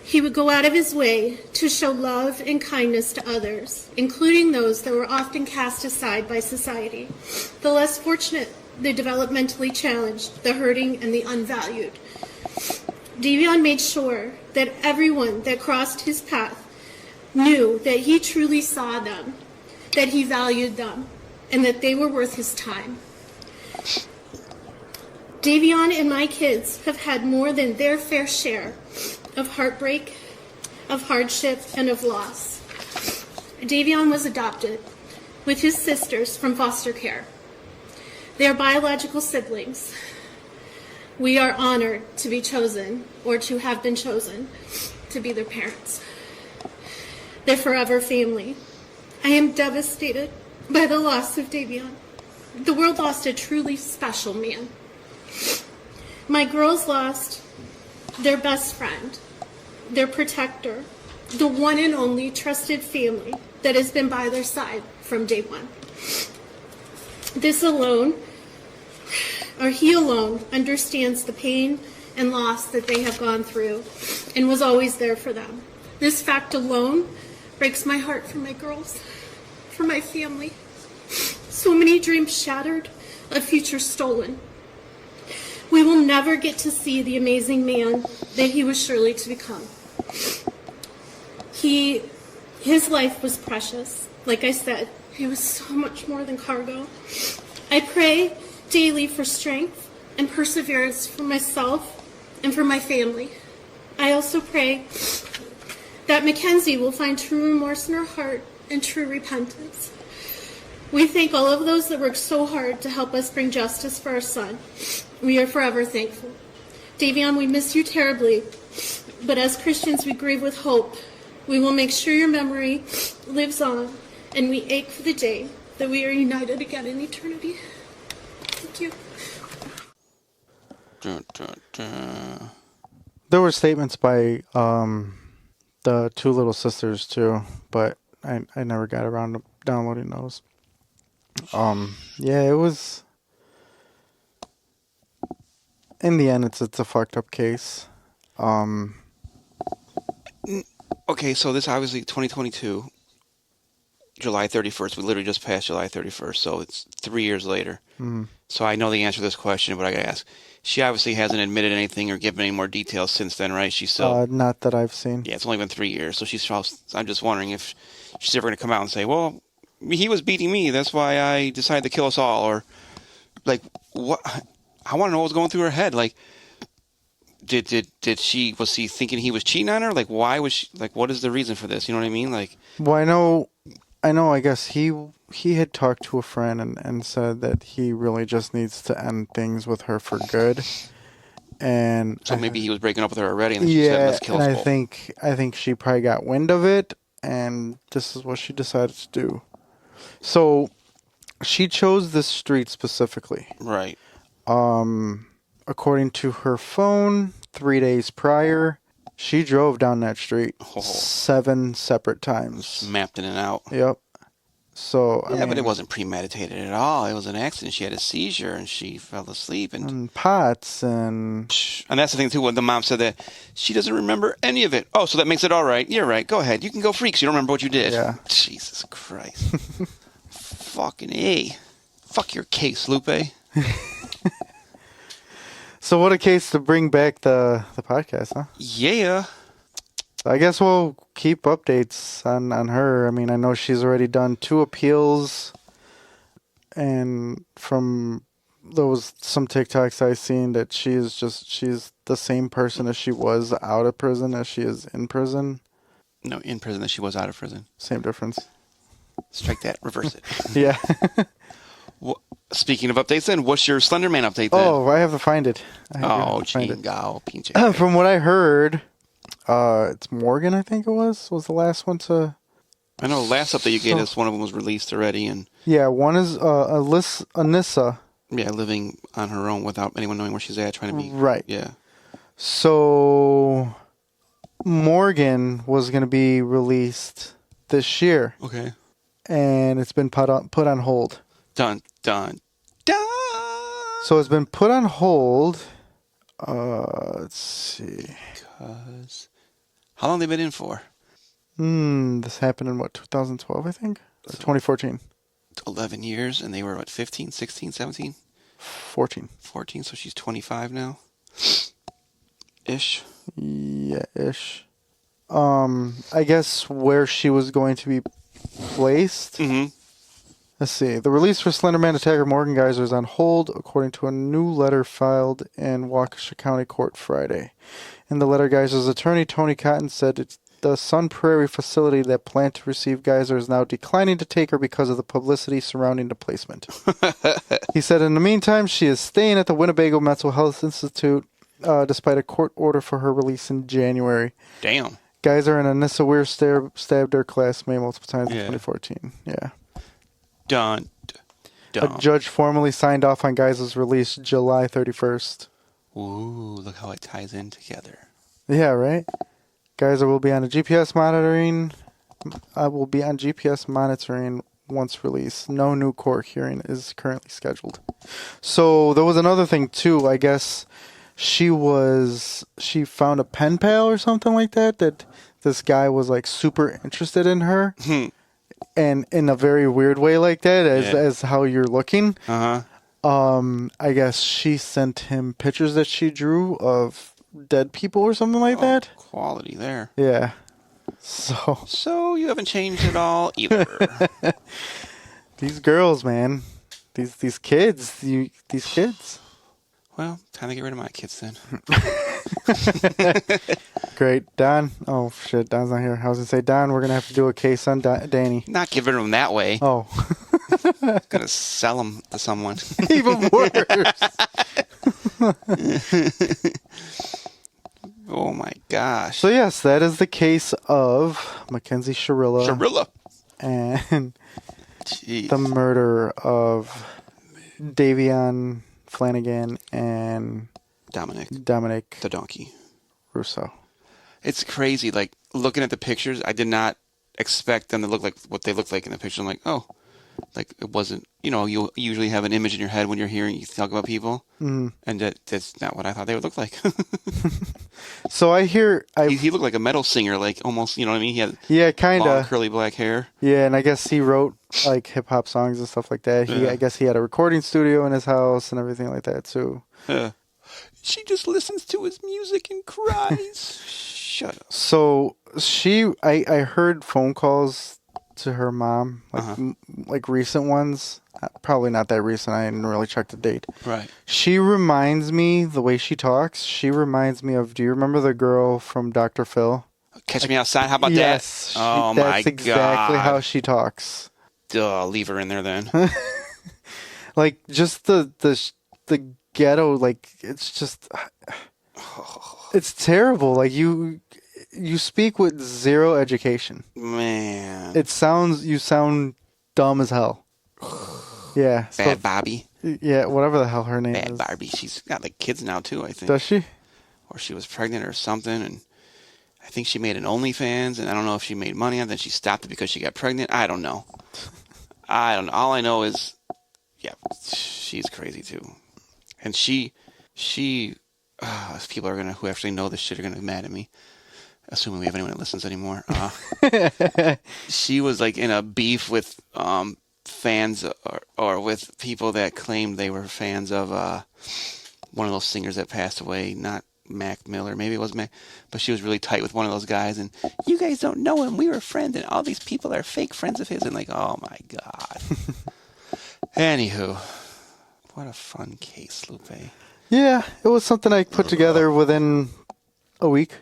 He would go out of his way to show love and kindness to others, including those that were often cast aside by society, the less fortunate, the developmentally challenged, the hurting, and the unvalued. Davion made sure that everyone that crossed his path knew that he truly saw them, that he valued them, and that they were worth his time. Davion and my kids have had more than their fair share of heartbreak, of hardship, and of loss. Davion was adopted with his sisters from foster care. They are biological siblings. We are honored to be chosen, or to have been chosen, to be their parents. They're forever family. I am devastated by the loss of Davion. The world lost a truly special man. My girls lost their best friend, their protector, the one and only trusted family that has been by their side from day one. This alone, or he alone, understands the pain and loss that they have gone through and was always there for them. This fact alone breaks my heart for my girls, for my family. So many dreams shattered, a future stolen. We will never get to see the amazing man that he was surely to become. His life was precious. Like I said, he was so much more than cargo. I pray daily for strength and perseverance for myself and for my family. I also pray that Mackenzie will find true remorse in her heart and true repentance. We thank all of those that worked so hard to help us bring justice for our son. We are forever thankful. Davion, we miss you terribly, but as Christians we grieve with hope. We will make sure your memory lives on, and we ache for the day that we are united again in eternity. Thank you. Dun, dun, dun. There were statements by the two little sisters too, but I never got around to downloading those. Yeah, it was. In the end, it's a fucked up case. Okay, so this obviously 2022, July 31st. We literally just passed July 31st, so it's 3 years later. So I know the answer to this question, but I gotta ask. She obviously hasn't admitted anything or given any more details since then, right? She's still... Not that I've seen. Yeah, it's only been 3 years, so I'm just wondering if she's ever going to come out and say, well, he was beating me, that's why I decided to kill us all, or, like, what... I want to know what was going through her head, like... Was he thinking he was cheating on her? Like, why was she, like, what is the reason for this? You know what I mean? Like, well, I know, I guess he had talked to a friend and said that he really just needs to end things with her for good. And so maybe he was breaking up with her already, and then she said, let's kill us both. I think she probably got wind of it, and this is what she decided to do. So, she chose this street specifically. Right. According to her phone, 3 days prior, she drove down that street 7 separate times. Mapped in and out. Yep. So, I mean, but it wasn't premeditated at all. It was an accident. She had a seizure and she fell asleep. And pots and that's the thing, too, when the mom said that she doesn't remember any of it. Oh, so that makes it all right. You're right. Go ahead. You can go free because you don't remember what you did. Yeah. Jesus Christ. Fucking A. Fuck your case, Lupe. So what a case to bring back the podcast, huh? Yeah. I guess we'll keep updates on her. I mean, I know she's already done 2 appeals, and from those some TikToks I've seen that she's the same person as she was out of prison as she is in prison. No, in prison as she was out of prison. Same difference. Strike that. Reverse it. Yeah. Well, speaking of updates, then, what's your Slender Man update then? Oh, I have to find it. Chingo, From what I heard, it's Morgan, I think it was the last one to... I know, last update you gave us, one of them was released already. And yeah, one is Anissa. Yeah, living on her own without anyone knowing where she's at, trying to be... Right. Yeah. So, Morgan was going to be released this year. Okay. And it's been put on hold. Dun, dun, dun! So it's been put on hold. Let's see. Because... How long have they been in for? This happened in, 2012, I think? Or 2014. 11 years, and they were, 15, 16, 17? 14. 14, so she's 25 now? Ish? Yeah, ish. I guess where she was going to be placed. Mm-hmm. Let's see. The release for Slenderman attacker Morgan Geyser is on hold, according to a new letter filed in Waukesha County Court Friday. In the letter, Geyser's attorney, Tony Cotton, said it's the Sun Prairie facility that planned to receive Geyser is now declining to take her because of the publicity surrounding the placement. He said, in the meantime, she is staying at the Winnebago Mental Health Institute, despite a court order for her release in January. Damn. Geyser and Anissa Weir stabbed her classmate multiple times in 2014. Yeah. Dun. A judge formally signed off on Geyser's release July 31st. Ooh, look how it ties in together. Yeah, right? Geyser will be on GPS monitoring. Once released. No new court hearing is currently scheduled. So there was another thing too. I guess she found a pen pal or something like that this guy was like super interested in her, and in a very weird way like that, as how you're looking. I guess she sent him pictures that she drew of dead people or something like that. Quality there. Yeah. So you haven't changed at all either. These girls, man. These kids. These kids. Well, time to get rid of my kids then. Great. Don. Oh, shit. Don's not here. I was going to say, Don, we're going to have to do a case on Danny. Not get rid of them that way. Oh. Going to sell them to someone. Even worse. Oh, my gosh. So, yes, that is the case of Mackenzie Shirilla. And Jeez. the murder of Davion Flanagan and Dominic the donkey Russo. It's crazy. Like, looking at the pictures, I did not expect them to look like what they looked like in the picture. I'm like, oh, like it wasn't, you usually have an image in your head when you're hearing you talk about people. And that's not what I thought they would look like. So he looked like a metal singer, like almost, you know what I mean? He had kind long, of curly black hair. Yeah, and I guess he wrote like hip hop songs and stuff like that. I guess he had a recording studio in his house and everything like that too. She just listens to his music and cries. Shut up. So I heard phone calls to her mom, like recent ones. Probably not that recent. I didn't really check the date. Right. She reminds me, the way she talks, she reminds me of, do you remember the girl from Dr. Phil? Catch Me Outside. How about yes, that? Oh, my God. That's exactly how she talks. Duh, leave her in there then. Like, just the ghetto, like, it's just, it's terrible. Like, you speak with zero education. Man. You sound dumb as hell. Yeah. Bad Bobby. Yeah, whatever the hell her name is. Bad Barbie. She's got like kids now too, I think. Does she? Or she was pregnant or something, and I think she made an OnlyFans, and I don't know if she made money on it, then she stopped it because she got pregnant. I don't know. All I know is, yeah, she's crazy too. And she people who actually know this shit are gonna be mad at me, assuming we have anyone that listens anymore. She was like in a beef with fans or with people that claimed they were fans of one of those singers that passed away, not Mac Miller, maybe it was Mac, but she was really tight with one of those guys, and you guys don't know him, we were friends, and all these people are fake friends of his, and like, oh my God. Anywho, what a fun case, Lupe. Yeah, it was something I put together within a week,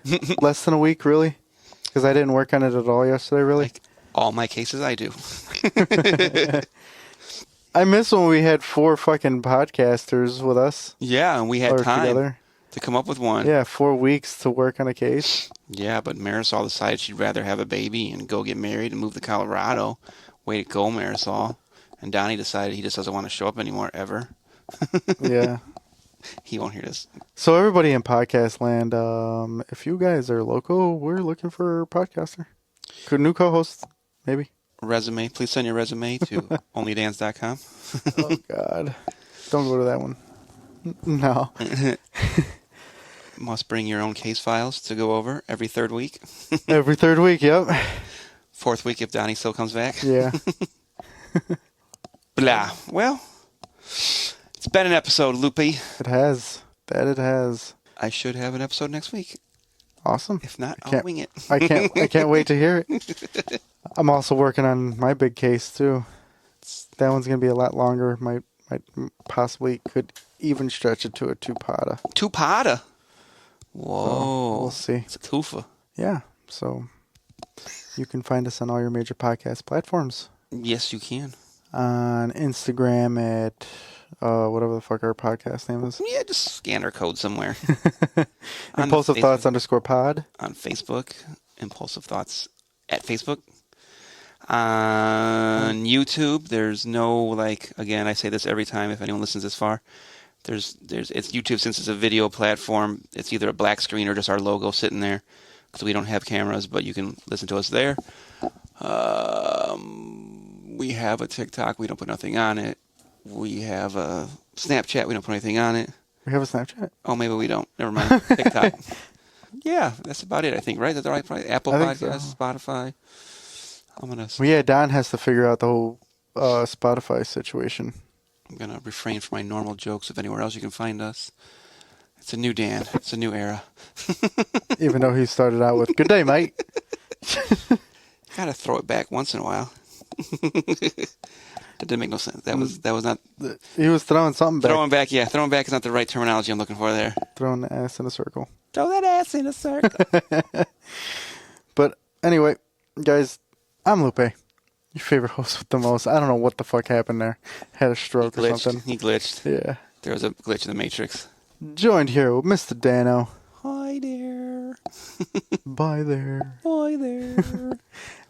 less than a week, really, because I didn't work on it at all yesterday, really. Like all my cases, I do. I miss when we had 4 fucking podcasters with us. Yeah, and we had time together to come up with one. Yeah, 4 weeks to work on a case. Yeah, but Marisol decided she'd rather have a baby and go get married and move to Colorado. Way to go, Marisol. And Donnie decided he just doesn't want to show up anymore, ever. Yeah. He won't hear this. So everybody in podcast land, if you guys are local, we're looking for a podcaster. New co-host, maybe. Resume. Please send your resume to onlydance.com. Oh, God. Don't go to that one. No. Must bring your own case files to go over every 3rd week. Every 3rd week, yep. 4th week if Donnie still comes back. Yeah. Blah. Well, it's been an episode, Lupe. It has. That it has. I should have an episode next week. Awesome. If not, I'll wing it. I can't wait to hear it. I'm also working on my big case too. That one's gonna be a lot longer. Might possibly could even stretch it to a 2-parter. 2-parter. Whoa. So we'll see. It's a twofer. Yeah. So you can find us on all your major podcast platforms. Yes, you can. On Instagram at whatever the fuck our podcast name is. Yeah, just scan our code somewhere. Impulsive Thoughts _pod. On Facebook, Impulsive Thoughts at Facebook. On YouTube, there's no, again, I say this every time if anyone listens this far. It's YouTube, since it's a video platform, it's either a black screen or just our logo sitting there, because we don't have cameras, but you can listen to us there. We have a TikTok, we don't put nothing on it. We have a Snapchat, we don't put anything on it. We have a Snapchat. Oh, maybe we don't. Never mind. TikTok. Yeah, that's about it, I think, right? Is that the right price? Apple I think Podcasts, Spotify. I'm gonna Well, yeah, Don has to figure out the whole Spotify situation. refrain from my normal jokes of anywhere else you can find us. It's a new Dan. It's a new era. Even though he started out with "Good day, mate." Gotta throw it back once in a while. That didn't make no sense. That was not He was throwing something back. throwing back. Yeah, throwing back is not the right terminology I'm looking for there. Throwing the ass in a circle. Throw that ass in a circle. But anyway, guys, I'm Lupe, your favorite host with the most. I don't know what the fuck happened there. Had a stroke or something. He glitched. Yeah. There was a glitch in the Matrix. Joined here with Mr. Dano. Hi there. Bye there. Hi there.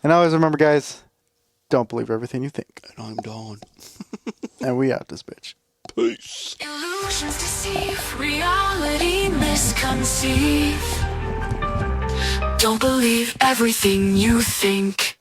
And always remember, guys, don't believe everything you think. And I'm Dawn. And we out this bitch. Peace. Illusions deceive, reality misconceive. Don't believe everything you think.